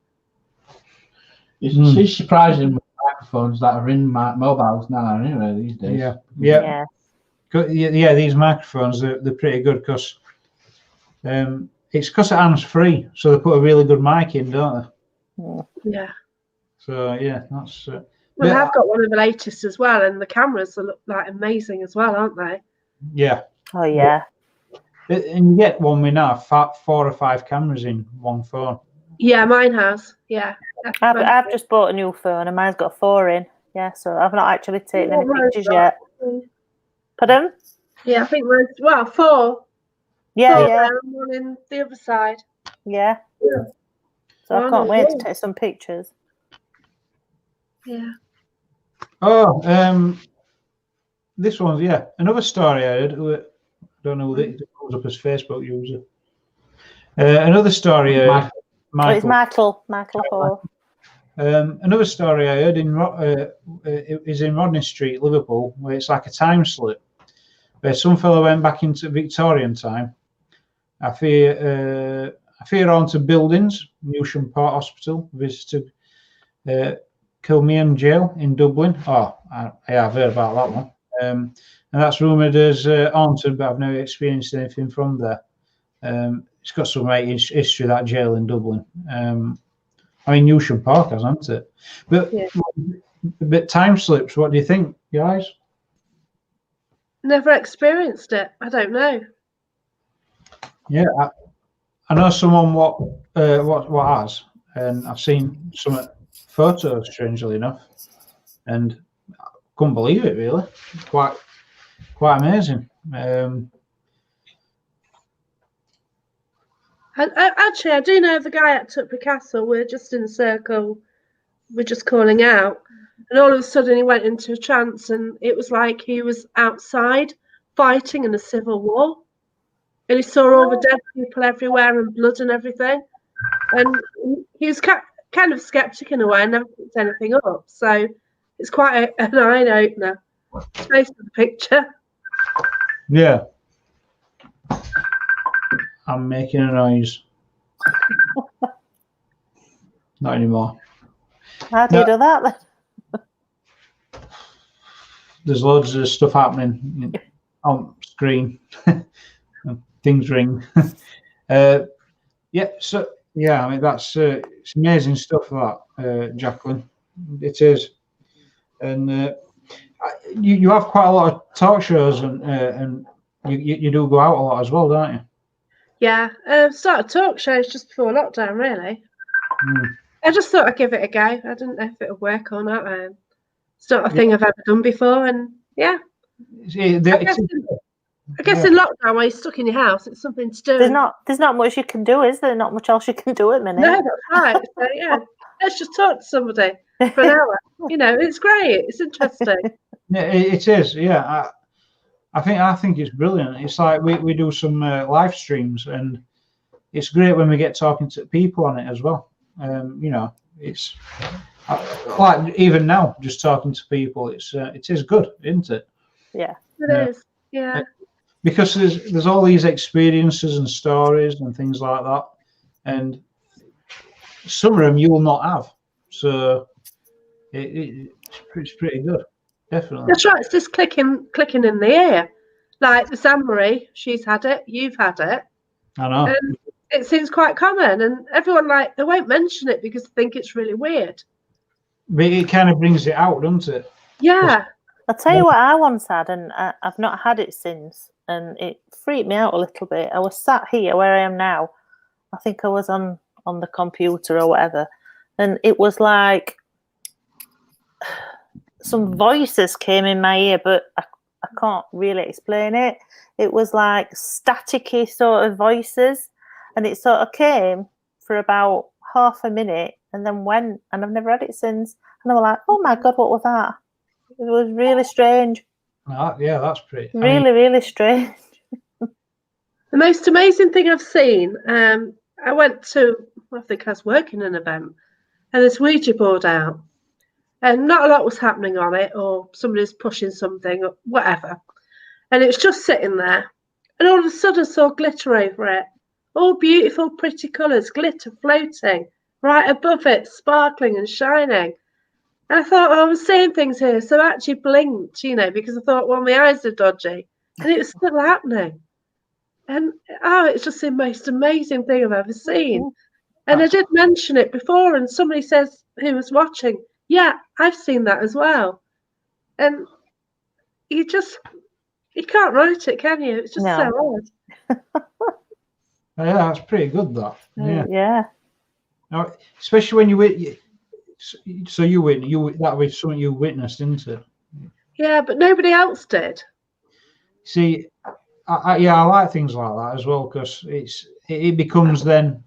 It's surprising with microphones that are in mobiles now, anyway, these days. Yeah. These microphones, they're pretty good because it's because of hands-free, so they put a really good mic in, don't they? Yeah. So yeah, that's. Well, I've got one of the latest as well, and the cameras look like amazing as well, aren't they? Yeah. Oh yeah. And you get one with now 4 or 5 cameras in one phone. Yeah, mine has. Yeah. I've just bought a new phone and mine's got 4 in. Yeah, so I've not actually taken any pictures yet. Pardon? Yeah, I think mine's 4. Yeah, 4 yeah. there and one in the other side. Yeah. So I can't wait to take some pictures. Yeah. Oh, this one's another story I heard. I don't know whether it comes up as Facebook user. Another story I heard. Michael. It's Michael Hall. Another story I heard is in Rodney Street, Liverpool, where it's like a time slip, where some fellow went back into Victorian time. I fear onto buildings, Newsham Port Hospital, visited Kilmean Jail in Dublin. Oh, I've heard about that one. And that's rumoured as haunted, but I've never experienced anything from there. It's got some great history, that jail in Dublin. I mean, Newsham Park, hasn't it? But time slips, what do you think, guys? Never experienced it. I don't know. Yeah, I know someone what has, and I've seen some photos, strangely enough, and I couldn't believe it, really. Quite amazing. Actually, I do know the guy at T.S.P Castle. We're just in a circle. We're just calling out. And all of a sudden he went into a trance, and it was like he was outside fighting in a civil war. And he saw all the dead people everywhere and blood and everything. And he was kind of skeptic in a way and never picked anything up. So it's quite an eye-opener. It's based on the picture. Yeah. I'm making a noise. Not anymore. How do you do that then? There's loads of stuff happening on screen. Things ring. I mean that's it's amazing stuff, that Jacqueline. It is, and you have quite a lot of talk shows, and you do go out a lot as well, don't you? Yeah, started talk shows just before lockdown, really. Mm. I just thought I'd give it a go. I didn't know if it would work or not. It's not a thing I've ever done before, and I guess in lockdown, while you're stuck in your house, it's something to do. There's not much you can do, is there? Not much else you can do at the minute. No, that's right. So let's just talk to somebody for an hour. It's great. It's interesting. Yeah, it is. Yeah, I think it's brilliant. It's like we do some live streams, and it's great when we get talking to people on it as well. It's like even now, just talking to people. It is good, isn't it? Yeah, it is. Yeah, because there's all these experiences and stories and things like that, and some of them you will not have. So it's pretty good, definitely. That's right. It's just clicking in the ear. Like the Anne-Marie, she's had it. You've had it. I know. And it seems quite common, and everyone they won't mention it because they think it's really weird. But it kind of brings it out, doesn't it? Yeah. I'll tell you what I once had, and I've not had it since, and it freaked me out a little bit. I was sat here where I am now. I think I was on the computer or whatever, and it was like some voices came in my ear, but I can't really explain it. It was like staticky sort of voices, and it sort of came for about half a minute and then went, and I've never had it since. And I was like, oh my God, what was that? It was really strange. Yeah, that's pretty. Really strange. The most amazing thing I've seen, I went to, I think I was working an event, and there's Ouija board out. and not a lot was happening on it, or somebody's pushing something or whatever. And it was just sitting there. And all of a sudden I saw glitter over it. All beautiful, pretty colours, glitter floating right above it, sparkling and shining. And I thought, I was seeing things here. So I actually blinked, because I thought, well, my eyes are dodgy. And it was still happening. And, it's just the most amazing thing I've ever seen. And I did mention it before, and somebody says who was watching, yeah, I've seen that as well. And you can't write it, can you? It's just so odd. Yeah, that's pretty good, that. Yeah. Yeah. Now, especially when you that was something you witnessed, isn't it? Yeah, but nobody else did. See, I like things like that as well, because it becomes then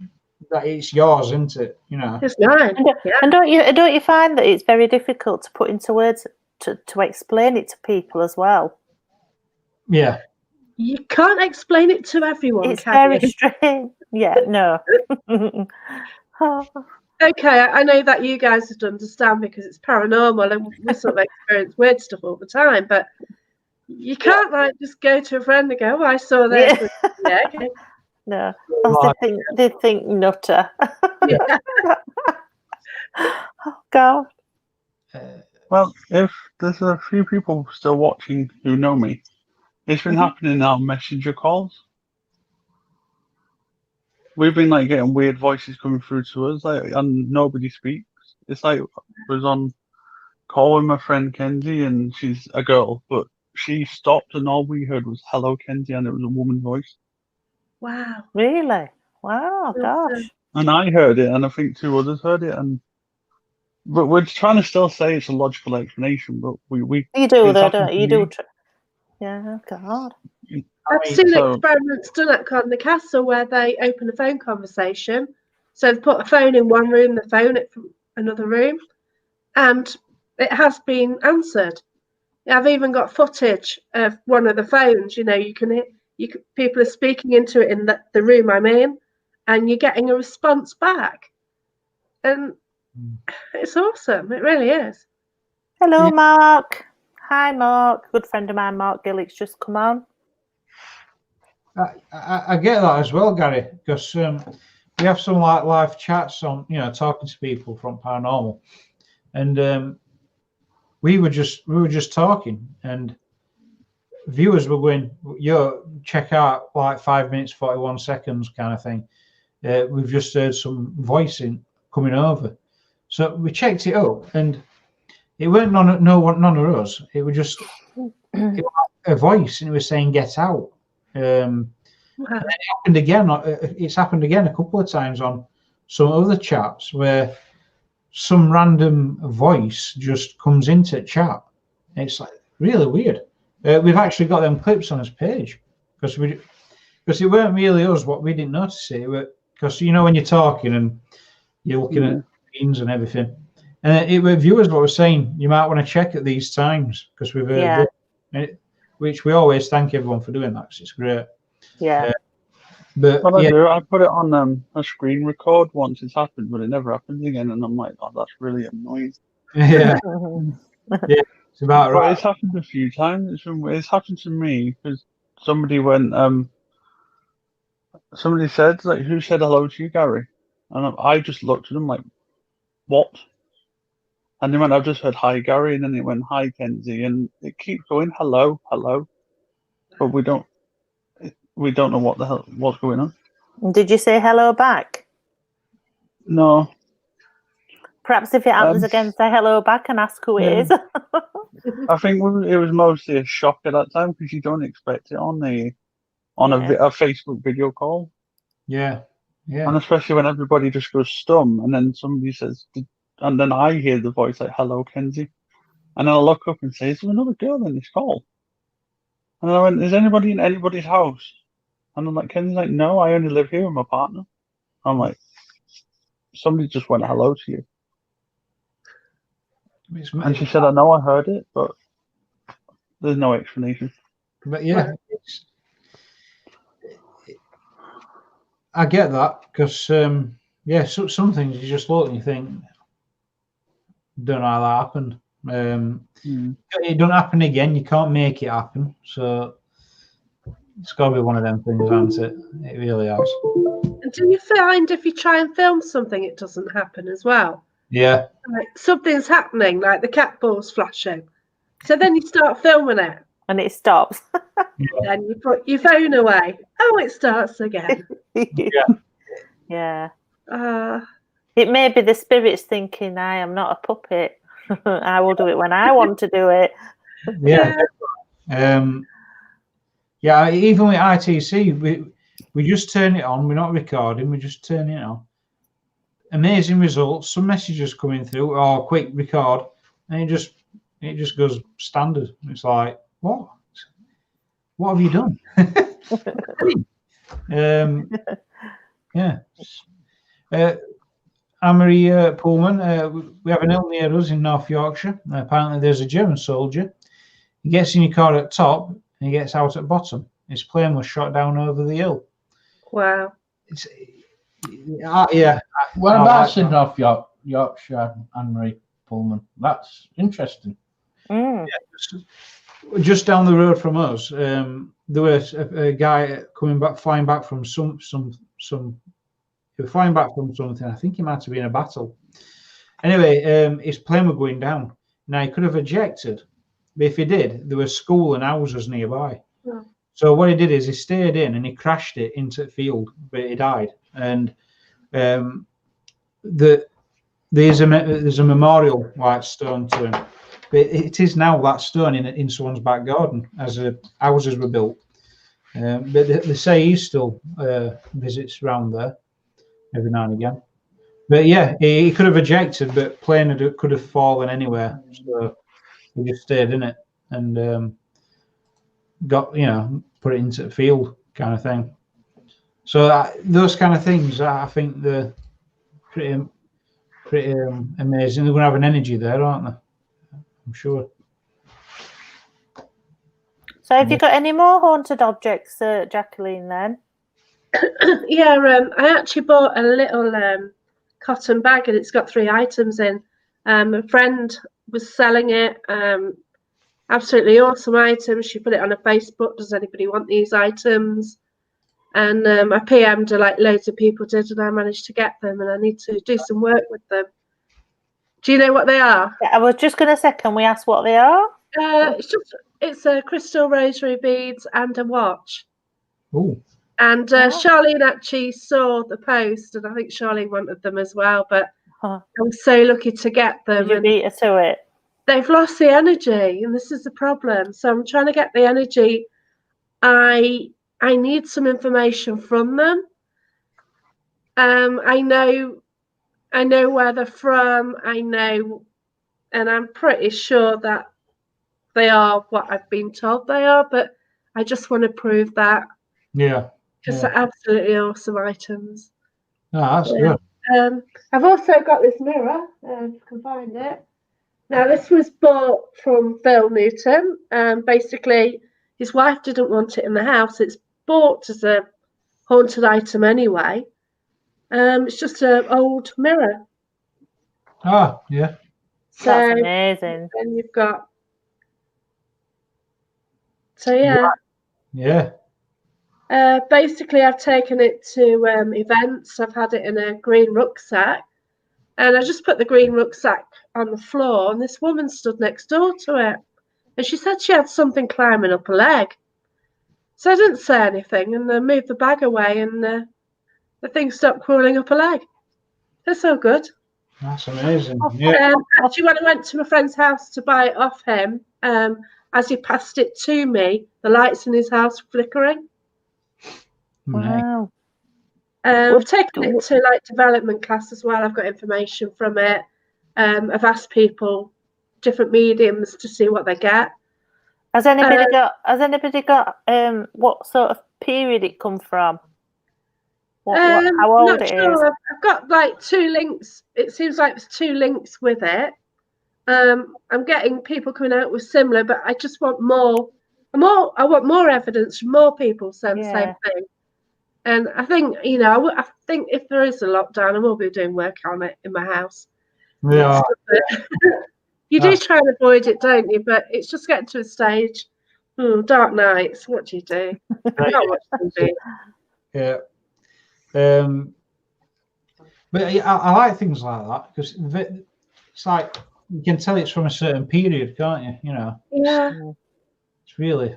that it's yours, isn't it? It's mine. And don't you find that it's very difficult to put into words to explain it to people as well? Yeah. You can't explain it to everyone. It's very strange. Yeah, no. Okay, I know that you guys would understand because it's paranormal and we sort of experience weird stuff all the time, but you can't just go to a friend and go, "Oh, I saw this." Yeah, okay. No, they think nutter. Yeah. Oh God. Well, if there's a few people still watching who know me, it's been happening in our messenger calls. We've been getting weird voices coming through to us, and nobody speaks. It's like I was on call with my friend Kenzie, and she's a girl, but she stopped, and all we heard was "Hello, Kenzie," and it was a woman's voice. Wow. Really? Wow, gosh. And I heard it, and I think 2 others heard it, but we're trying to still say it's a logical explanation, but we You do though, don't you? You do. Yeah, God. I've seen experiments done at Conley Castle where they open a phone conversation. So they put a phone in one room, the phone it from another room, and it has been answered. I've even got footage of one of the phones. You can hear, people are speaking into it in the room I'm in, and you're getting a response back. And it's awesome. It really is. Hello, Mark. Hi, Mark. Good friend of mine, Mark Gillick's just come on. I get that as well, Gary, because we have some live chats on, talking to people from paranormal, and we were just talking, and viewers were going, check out 5 minutes 41 seconds kind of thing. We've just heard some voicing coming over, so we checked it up, and it weren't none of us. It was just a voice, and it was saying "get out." And it happened again. It's happened again a couple of times on some other chats where some random voice just comes into chat. It's really weird. We've actually got them clips on his page because it weren't really us. What we didn't notice it, because when you're talking and you're looking at screens and everything, and it were viewers what were saying you might want to check at these times because we've heard it, which we always thank everyone for doing that because it's great. Yeah. But I do. I put it on a screen record once it's happened, but it never happens again, and I'm like, oh, that's really annoying. Yeah. It's about right. It's happened a few times. It's happened to me because somebody went. Somebody said, who said hello to you, Gary? And I just looked at them like, what? And they went, I've just heard hi, Gary, and then it went hi, Kenzie, and it keeps going hello, hello, but we don't know what the hell what's going on. Did you say hello back? No. Perhaps if it happens again, say hello back and ask who it is. I think it was mostly a shock at that time because you don't expect it on a Facebook video call. Yeah. And especially when everybody just goes stum, and then somebody says, and then I hear the voice like, hello, Kenzie. And then I look up and say, is there another girl in this call? And I went, is anybody in anybody's house? And I'm like, Kenzie's like, no, I only live here with my partner. I'm like, somebody just went hello to you. And she said, I know I heard it, but there's no explanation. But I get that because some things you just look and you think don't know how that happened. It don't happen again. You can't make it happen. So it's got to be one of them things, hasn't it? It really has. And do you find if you try and film something, it doesn't happen as well? Yeah. Like something's happening, like the cat ball's flashing. So then you start filming it. And it stops. Then you put your phone away. Oh, it starts again. Yeah. Uh, It may be the spirits thinking, I am not a puppet. I will do it when I want to do it. Yeah. Yeah, even with ITC, we just turn it on. We're not recording. We just turn it on. Amazing results. Some messages coming through. Oh, quick record, and it just goes standard. It's like, what have you done? Yeah. Anne-Marie Pullman, we have an hill near us in North Yorkshire. Apparently there's a German soldier. He gets in your car at top and he gets out at bottom. His plane was shot down over the hill. wow. Yeah. Whereabouts in North Yorkshire, Anne-Marie Pullman? That's interesting. Mm. Yeah, just down the road from us, there was a guy flying back from he was flying back from something. I think he might have been a battle. Anyway, his plane was going down. Now he could have ejected, but if he did, there was school and houses nearby. Yeah. So what he did is he stayed in and he crashed it into the field, but he died. And there's a memorial white stone to him. But it is now that stone in someone's back garden as houses were built. But they say he still visits around there every now and again. But yeah, he could have ejected, but plane could have fallen anywhere. So he just stayed in it and got, put it into the field kind of thing. So those kind of things, I think they're pretty amazing. They're going to have an energy there, aren't they? I'm sure. So have you got any more haunted objects, Jacqueline, then? Yeah, I actually bought a little cotton bag and it's got 3 items in. A friend was selling it. Absolutely awesome items. She put it on her Facebook. Does anybody want these items? And I PM'd her like loads of people did, and I managed to get them, and I need to do some work with them. Do you know what they are? I was just going to say, can we ask what they are? It's a crystal rosary beads and a watch. Ooh. And Charlene actually saw the post, and I think Charlene wanted them as well. But I was so lucky to get them. Did you beat her to it? They've lost the energy, and this is the problem. So I'm trying to get the energy. I need some information from them. I know where they're from. I know, and I'm pretty sure that they are what I've been told they are. But I just want to prove that. Yeah. Because they're absolutely awesome items. Oh, that's good. I've also got this mirror, if you can find it. Now, this was bought from Phil Newton. Basically, his wife didn't want it in the house. It's bought as a haunted item anyway. It's just an old mirror. Oh, yeah. So, that's amazing. And you've got... So, yeah. Yeah. Basically, I've taken it to events. I've had it in a green rucksack, and I just put the green rucksack on the floor, and this woman stood next door to it, and she said she had something climbing up her leg. So I didn't say anything, and I moved the bag away, and the thing stopped crawling up her leg. That's so good. That's amazing. Yeah. Actually, when I went to my friend's house to buy it off him, as he passed it to me, the lights in his house were flickering. Wow. I've taken it to like development class as well. I've got information from it. I've asked people, different mediums, to see what they get. Has anybody got what sort of period it come from? How old it is? I've got like 2 links. It seems like there's 2 links with it. I'm getting people coming out with similar, but I just want more. I want more evidence from more people saying the same thing. And I think, I think if there is a lockdown, I will be doing work on it in my house. Yeah. You do try and avoid it, don't you? But it's just getting to a stage. Dark nights. What do you do? Can't watch TV. Yeah. But I like things like that because it's like you can tell it's from a certain period, can't you? You know. Yeah. It's really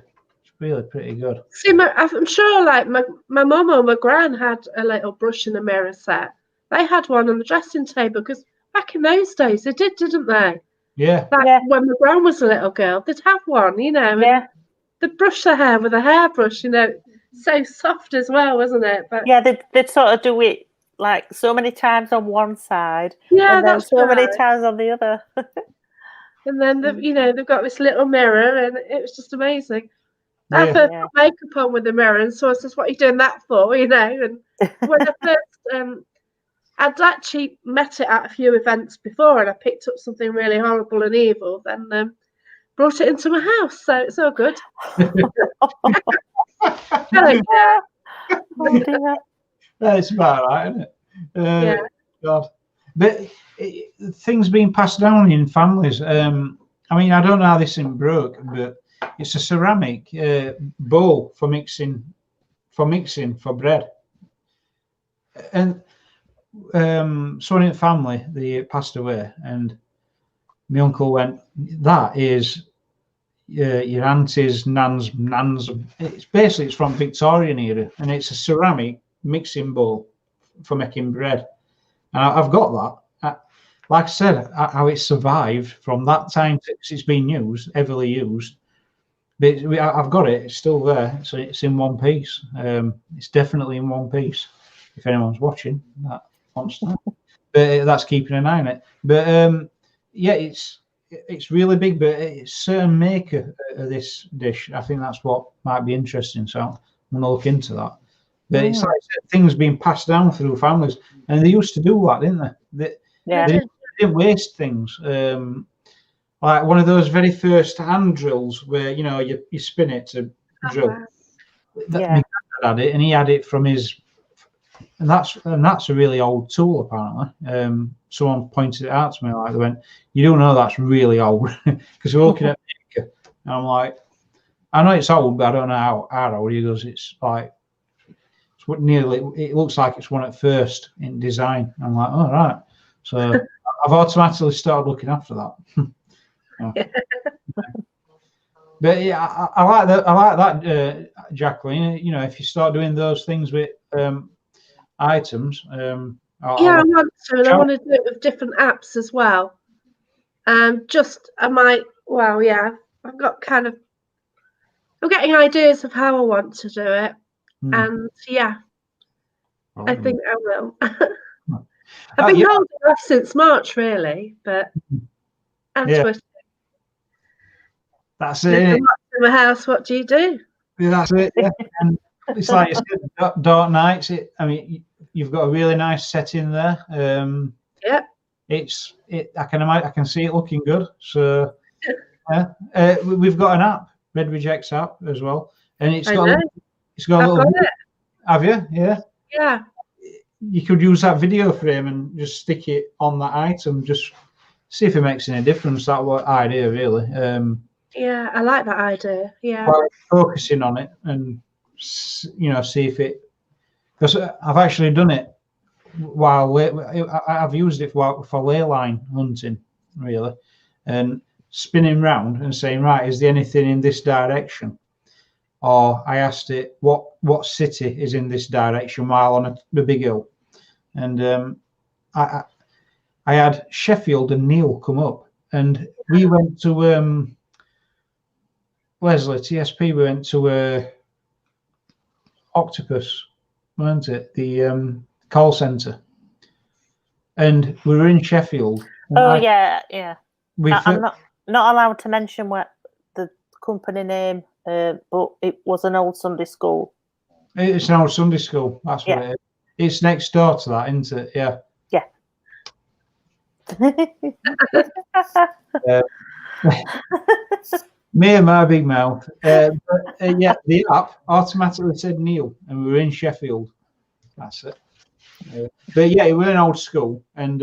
pretty good. See, I'm sure, like my mum or my gran had a little brush and a mirror set. They had one on the dressing table because back in those days they did, didn't they? Yeah. Like when my gran was a little girl, they'd have one, you know. Yeah. And they'd brush their hair with a hairbrush, you know. So soft as well, wasn't it? But yeah, they'd sort of do it like so many times on one side, yeah, and then that's so many right. times on the other. And then they've got this little mirror, and it was just amazing. I Yeah. first put makeup on with the mirror, and someone says, "What are you doing that for?" You know. And when I first, I'd actually met it at a few events before, and I picked up something really horrible and evil, then brought it into my house. So it's all good. Oh dear. That's about right, isn't it? Yeah. God. But things being passed down in families. I mean, I don't know how this thing broke, but it's a ceramic bowl for mixing for bread. And someone in the family, they passed away, and my uncle went, "That is your auntie's nan's." It's from Victorian era, and it's a ceramic mixing bowl for making bread. And I've got that. Like I said, how it survived from that time since it's been used, heavily used. But I've got it. It's still there. So it's in one piece. It's definitely in one piece. If anyone's watching, that wants that. But that's keeping an eye on it. But yeah, it's really big. But it's a certain maker of this dish. I think that's what might be interesting. So I'm gonna look into that. But it's like things being passed down through families, and they used to do that, didn't they? They didn't waste things. Like one of those very first hand drills where you spin it to drill. My dad had it, and he had it from his, and that's a really old tool apparently. Someone pointed it out to me, like they went, "You do know that's really old," because we're looking at maker, and I'm like, "I know it's old, but I don't know how old." He goes, "It's like." It looks like it's one at first in design. I'm like, oh right. So I've automatically started looking after that. But yeah, I like that. I like that, Jacqueline. You know, if you start doing those things with items, I want to, and I want to do it with different apps as well. I'm getting ideas of how I want to do it. And I think I will. I've been holding off since March, really, but I'm twisted. That's it. In my house, what do you do? Yeah, that's it. Yeah. And it's like you said, dark nights. I mean, you've got a really nice setting there. Yeah. I can see it looking good. So we've got an app, Redbridge X app as well, and it's got a little. Have you? Yeah. Yeah. You could use that video frame and just stick it on that item. Just see if it makes any difference. That idea, really. Yeah, I like that idea. Yeah. Focusing on it and see if it. Because I've actually done it I've used it for ley line hunting, really, and spinning round and saying, right, is there anything in this direction? Or I asked it, what city is in this direction while on a big hill? And I had Sheffield and Neil come up, and we went to Leslie, T.S.P, we went to Octopus, weren't it? The call centre. And we were in Sheffield. I'm not allowed to mention what the company name, but it was an old Sunday school. It's an old Sunday school. That's what it is. It's next door to that, isn't it? Yeah. Yeah. Me and my big mouth. The app automatically said Neil, and we were in Sheffield. That's it. But yeah, we're an old school, and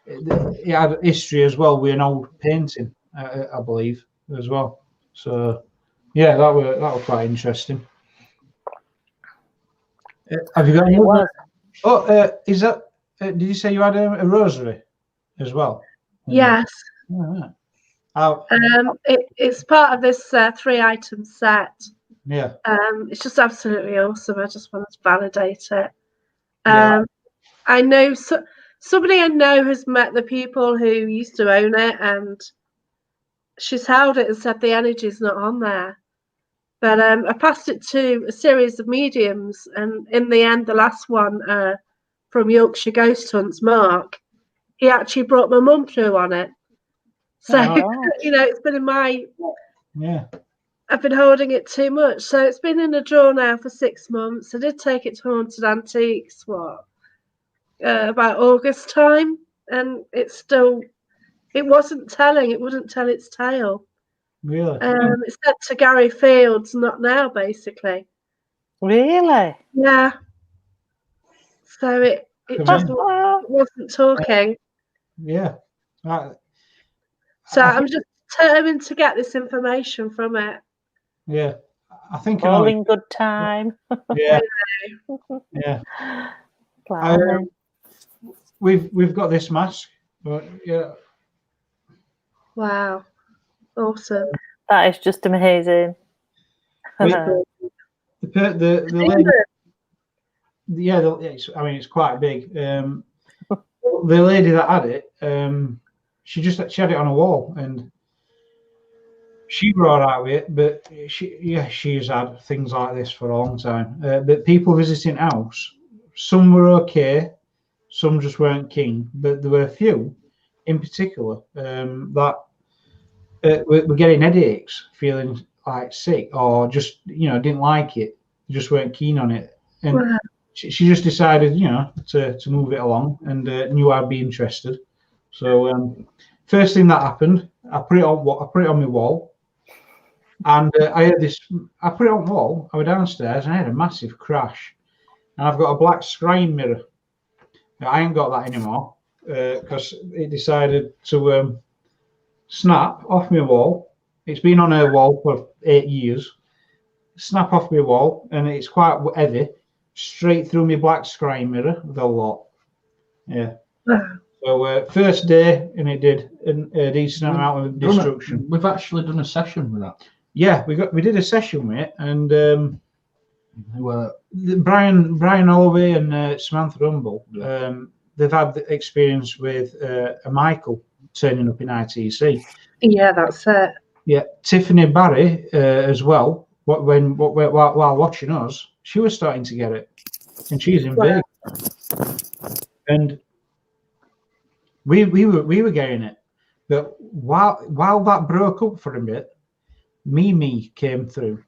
it had history as well with an old painting, I believe, as well. So yeah, that were quite interesting. Have you got any other? Oh, is that? Did you say you had a rosary as well? Yes. Oh, It's part of this 3-item set. yeah. It's just absolutely awesome. I just wanted to validate it. Yeah. I know somebody I know has met the people who used to own it, and she's held it and said the energy's not on there. But I passed it to a series of mediums, and in the end, the last one from Yorkshire Ghost Hunts, Mark, he actually brought my mum through on it. So, it's been in my... Yeah. I've been holding it too much. So it's been in a drawer now for 6 months. I did take it to Haunted Antiques, about August time, and it wasn't telling. It wouldn't tell its tale. Really? It's said to Gary Fields, not now, basically. Really? Yeah. So it just wasn't talking. Yeah. So I'm just determined to get this information from it. Yeah. I think all in good time. Yeah. Yeah. We've got this mask, but yeah. Wow. Awesome. That is just amazing. The lady, it's quite big. The lady that had it, she had it on a wall, and she were all right with it. But she's had things like this for a long time. But people visiting house, some were okay, some just weren't keen. But there were a few, in particular, that were getting headaches, feeling like sick, or just didn't like it, just weren't keen on it, and she just decided to move it along, and knew I'd be interested. So first thing that happened, I put it on my wall, and I put it on the wall. I was downstairs and I had a massive crash, and I've got a black screen mirror. I ain't got that anymore because it decided to snap off my wall. It's been on her wall for 8 years. Snap off my wall, and it's quite heavy. Straight through my black screen mirror, the lot. Yeah. So first day, and it did a decent amount of destruction. We've actually done a session with that. Yeah, we did a session with it, and Brian Holloway and Samantha Rumble. They've had the experience with a Michael turning up in ITC. Yeah, that's it. Yeah, Tiffany Barry as well. While watching us, she was starting to get it, and she's in Vegas, and we were getting it. But while that broke up for a bit, Mimi came through,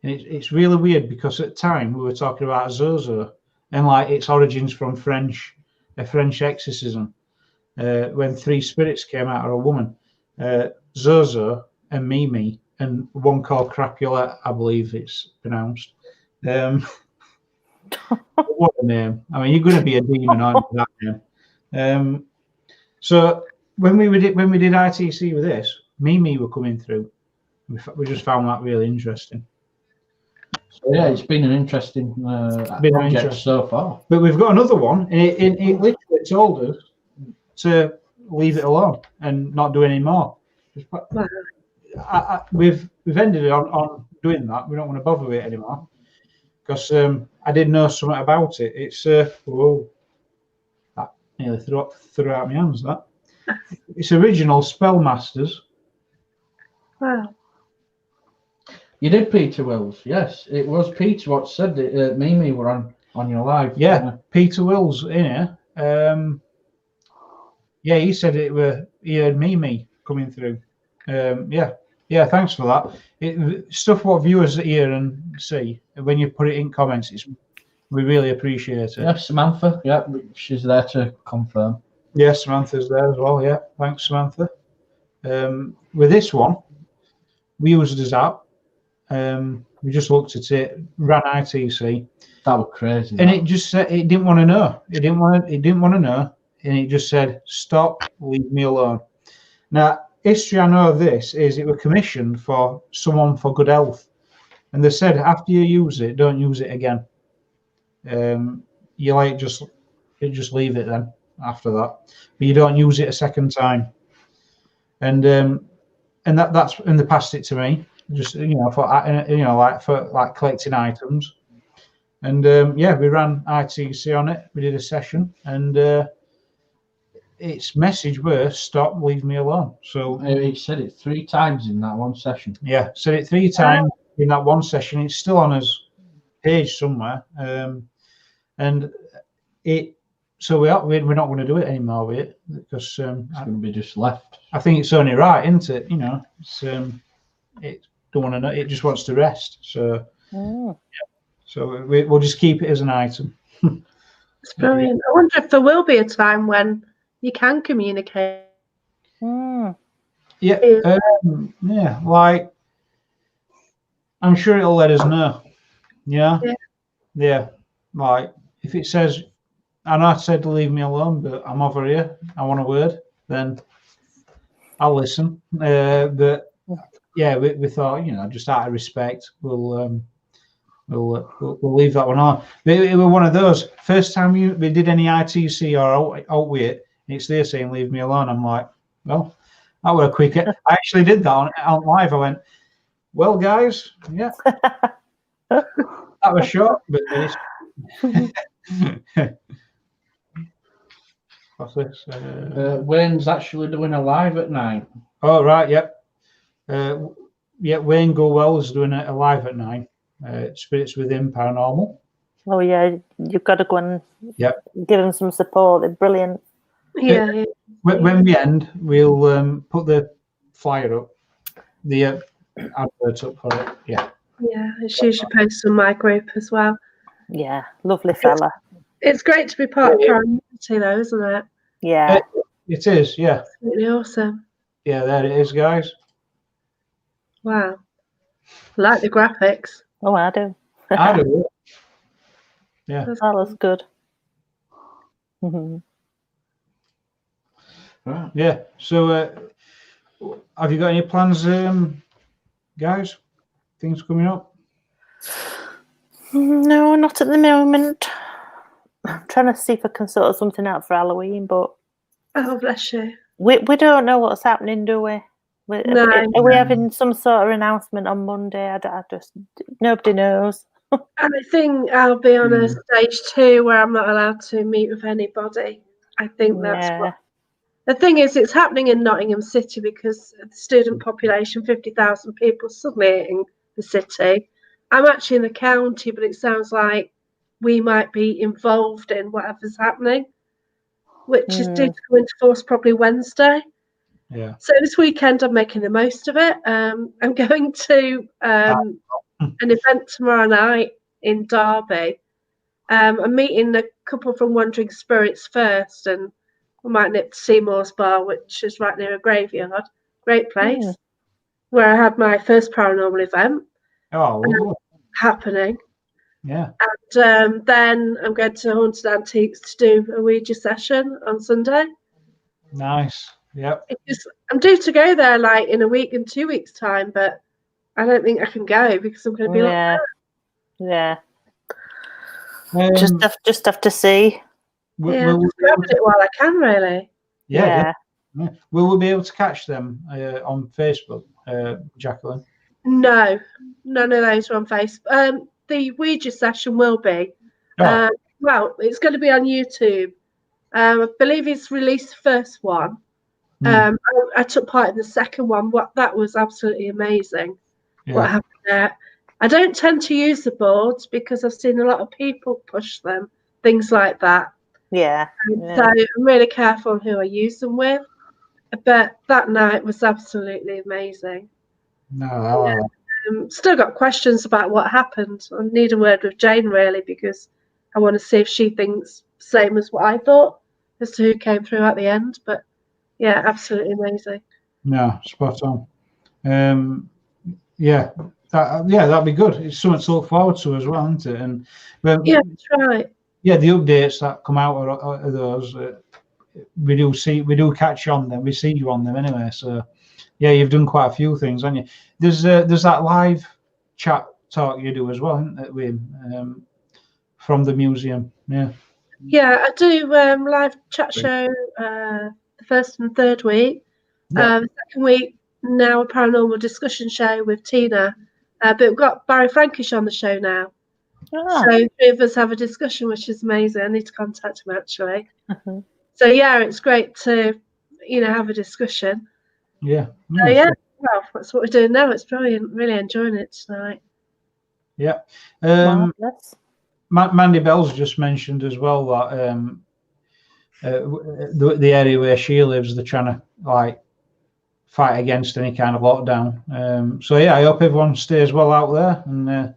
and it's really weird because at the time we were talking about Zozo and like its origins from a French exorcism. When 3 spirits came out of a woman, Zozo and Mimi, and one called Crapula, I believe it's pronounced. What a name! I mean, you're going to be a demon, aren't you, that name? So when we did ITC with this, Mimi were coming through. We just found that really interesting. So, yeah, it's been an interesting project so far. But we've got another one, and it literally told us to leave it alone and not do any more. We've ended on doing that. We don't want to bother with it anymore because I did know something about it. It's that nearly threw out my hands. That it's original Spellmasters. Wow. You did, Peter Wills. Yes, it was Peter what said that Mimi were on your live. Yeah, Peter Wills in here. Yeah, he said he heard Mimi coming through. Yeah, thanks for that. Stuff what viewers hear and see when you put it in comments, we really appreciate it. Yeah, Samantha. Yeah, she's there to confirm. Yeah, Samantha's there as well. Yeah, thanks, Samantha. With this one, we used it as app. We just looked at it, ran ITC. That was crazy. And it just said it didn't want to know. It didn't want to know. and it just said, "Stop, leave me alone." Now, history I know of this is it was commissioned for someone for good health, and they said after you use it, don't use it again. You like just leave it then after that, but you don't use it a second time. And that's and they passed it to me, just for like collecting items. And yeah, we ran ITC on it. We did a session, and its message was "Stop, leave me alone." So he said it 3 times in that one session. Yeah, said it 3 times in that one session. It's still on his page somewhere, and it. So we're not going to do it anymore with it because It's going to be just left. I think it's only right, isn't it? It's it don't want to know. It just wants to rest. So yeah. So we'll just keep it as an item. It's brilliant. I wonder if there will be a time when you can communicate. Yeah, yeah. Like I'm sure it'll let us know. Yeah. Like if it says, and I said to leave me alone, but I'm over here, I want a word, then I'll listen. But yeah, we thought, just out of respect, we'll leave that one on. It was one of those first time we did any ITC or out with it, and it's there saying leave me alone. I'm like, well, that were quick. I actually did that on live. I went, well, guys, yeah, that was short, but it's what's this? Wayne's actually doing a live at 9. Oh right, yep. Yeah, Wayne Go is doing a live at 9. Spirits Within Paranormal. Oh yeah, you've got to go and give them some support. They're brilliant. Yeah. When we end, we'll put the flyer up, the advert up for it. Yeah. Yeah, she usually posts on my group as well. Yeah, lovely fella. It's great to be part of community, though, isn't it? Yeah. It is. Yeah. It's really awesome. Yeah, there it is, guys. Wow. I like the graphics. Oh, I do. I do. Yeah. That looks good. Right. Yeah. So, have you got any plans, guys? Things coming up? No, not at the moment. I'm trying to see if I can sort something out for Halloween, but Oh, bless you. we don't know what's happening, do we? No. Are we having some sort of announcement on Monday? I just nobody knows. And I think I'll be on a stage 2 where I'm not allowed to meet with anybody. I think that's what. The thing is, it's happening in Nottingham City because of the student population, 50,000 people suddenly hitting the city. I'm actually in the county, but it sounds like we might be involved in whatever's happening, which is due to go into force probably Wednesday. Yeah. So this weekend, I'm making the most of it. I'm going to an event tomorrow night in Derby. I'm meeting a couple from Wandering Spirits first, and we might nip to Seymour's Bar, which is right near a graveyard. Great place, where I had my first paranormal event happening. Yeah. And then I'm going to Haunted Antiques to do a Ouija session on Sunday. Nice. Yep. I'm due to go there like in a week and 2 weeks' time, but I don't think I can go because I'm going to be Yeah. Just have to see. I'm just grabbing it while I can, really. Yeah. Will we be able to catch them on Facebook, Jacqueline? No, none of those are on Facebook. The Ouija session will be. Well, it's going to be on YouTube. I believe he's released the first one. I took part in the second one. That was absolutely amazing. What happened there? I don't tend to use the boards because I've seen a lot of people push them, things like that. Yeah. So I'm really careful who I use them with. But that night was absolutely amazing. Still got questions about what happened. I need a word with Jane, really, because I want to see if she thinks the same as what I thought as to who came through at the end. But yeah, absolutely amazing. No, spot on. That'd be good. It's something to look forward to as well, isn't it? And yeah, that's right. Yeah, the updates that come out of those, we do catch you on them. We see you on them anyway. So yeah, you've done quite a few things, haven't you? There's that live chat talk you do as well, isn't it, with from the museum? Yeah. Yeah, I do live chat show the first and third week. Yeah. Second week now a paranormal discussion show with Tina, but we've got Barry Frankish on the show now. Ah. So three of us have a discussion, which is amazing. I need to contact him actually. Mhm. So yeah, it's great to have a discussion. Yeah. So yeah, well, that's what we're doing now. It's brilliant. Really enjoying it tonight. Yeah. Marvelous. Mandy Bell's just mentioned as well that the area where she lives, they're trying to like fight against any kind of lockdown. So yeah, I hope everyone stays well out there and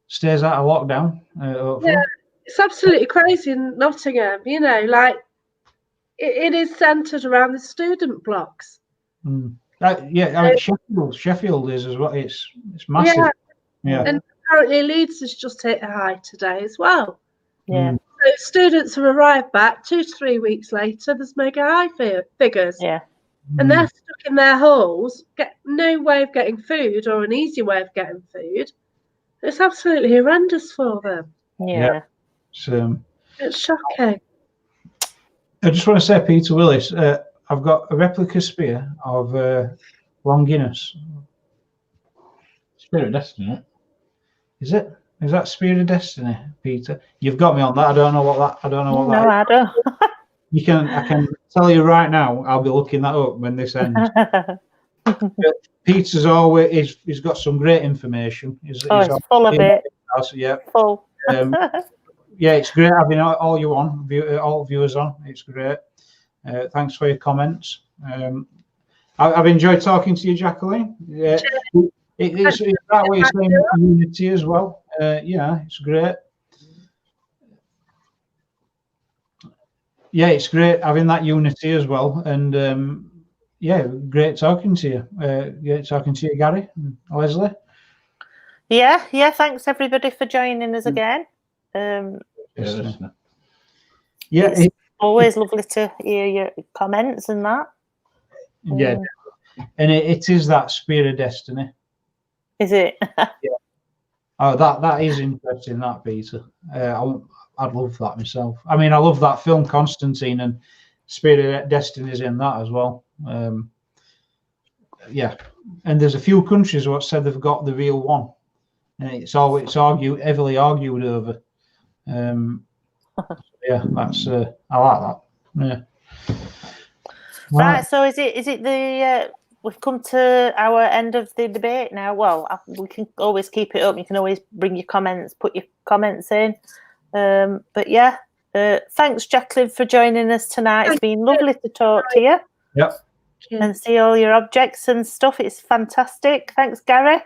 stays out of lockdown. Hopefully. Yeah, it's absolutely crazy in Nottingham. Like it is centred around the student blocks. Yeah, I mean Sheffield is as well. It's massive. Yeah. And apparently Leeds has just hit a high today as well. Yeah. So students have arrived back 2 to 3 weeks later. There's mega high figures. Yeah. And they're stuck in their holes, get no way of getting food or an easy way of getting food. It's absolutely horrendous for them. Yeah. It's shocking. I just want to say, Peter Willis, I've got a replica spear of Longinus. Spirit of Destiny. Is it? Is that Spear of Destiny, Peter? You've got me on that. I don't know what that. No, I don't. I can tell you right now. I'll be looking that up when this ends. Peter's always he's got some great information. He's full of it. Yeah. Full. Yeah, it's great having all you on, all viewers on. It's great. Thanks for your comments. I've enjoyed talking to you, Jacqueline. Yeah, it's that way. It's saying unity as well. Yeah, it's great. Yeah, it's great having that unity as well. And yeah, great talking to you. Great talking to you, Gary and Leslie. Yeah. Thanks everybody for joining us again. It's always lovely to hear your comments and that. Yeah, and it is that Spear of Destiny. Is it? Yeah. Oh, that is interesting, that, Peter. I'd love that myself. I mean, I love that film Constantine, and Spear of Destiny is in that as well. Yeah, and there's a few countries what said they've got the real one, and it's heavily argued over. Yeah, that's I like that. Yeah. Right. So is it the we've come to our end of the debate now? Well, we can always keep it up. You can always bring your comments, put your comments in. But yeah, thanks, Jacqueline, for joining us tonight. It's been lovely to talk to you. Yep. And see all your objects and stuff. It's fantastic. Thanks, Gary.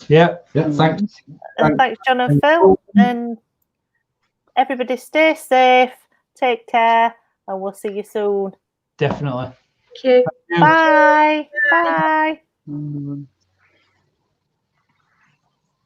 Yeah. Thanks. And thanks, John and Phil. And everybody stay safe, take care, and we'll see you soon. Definitely. Thank you. Bye. Bye.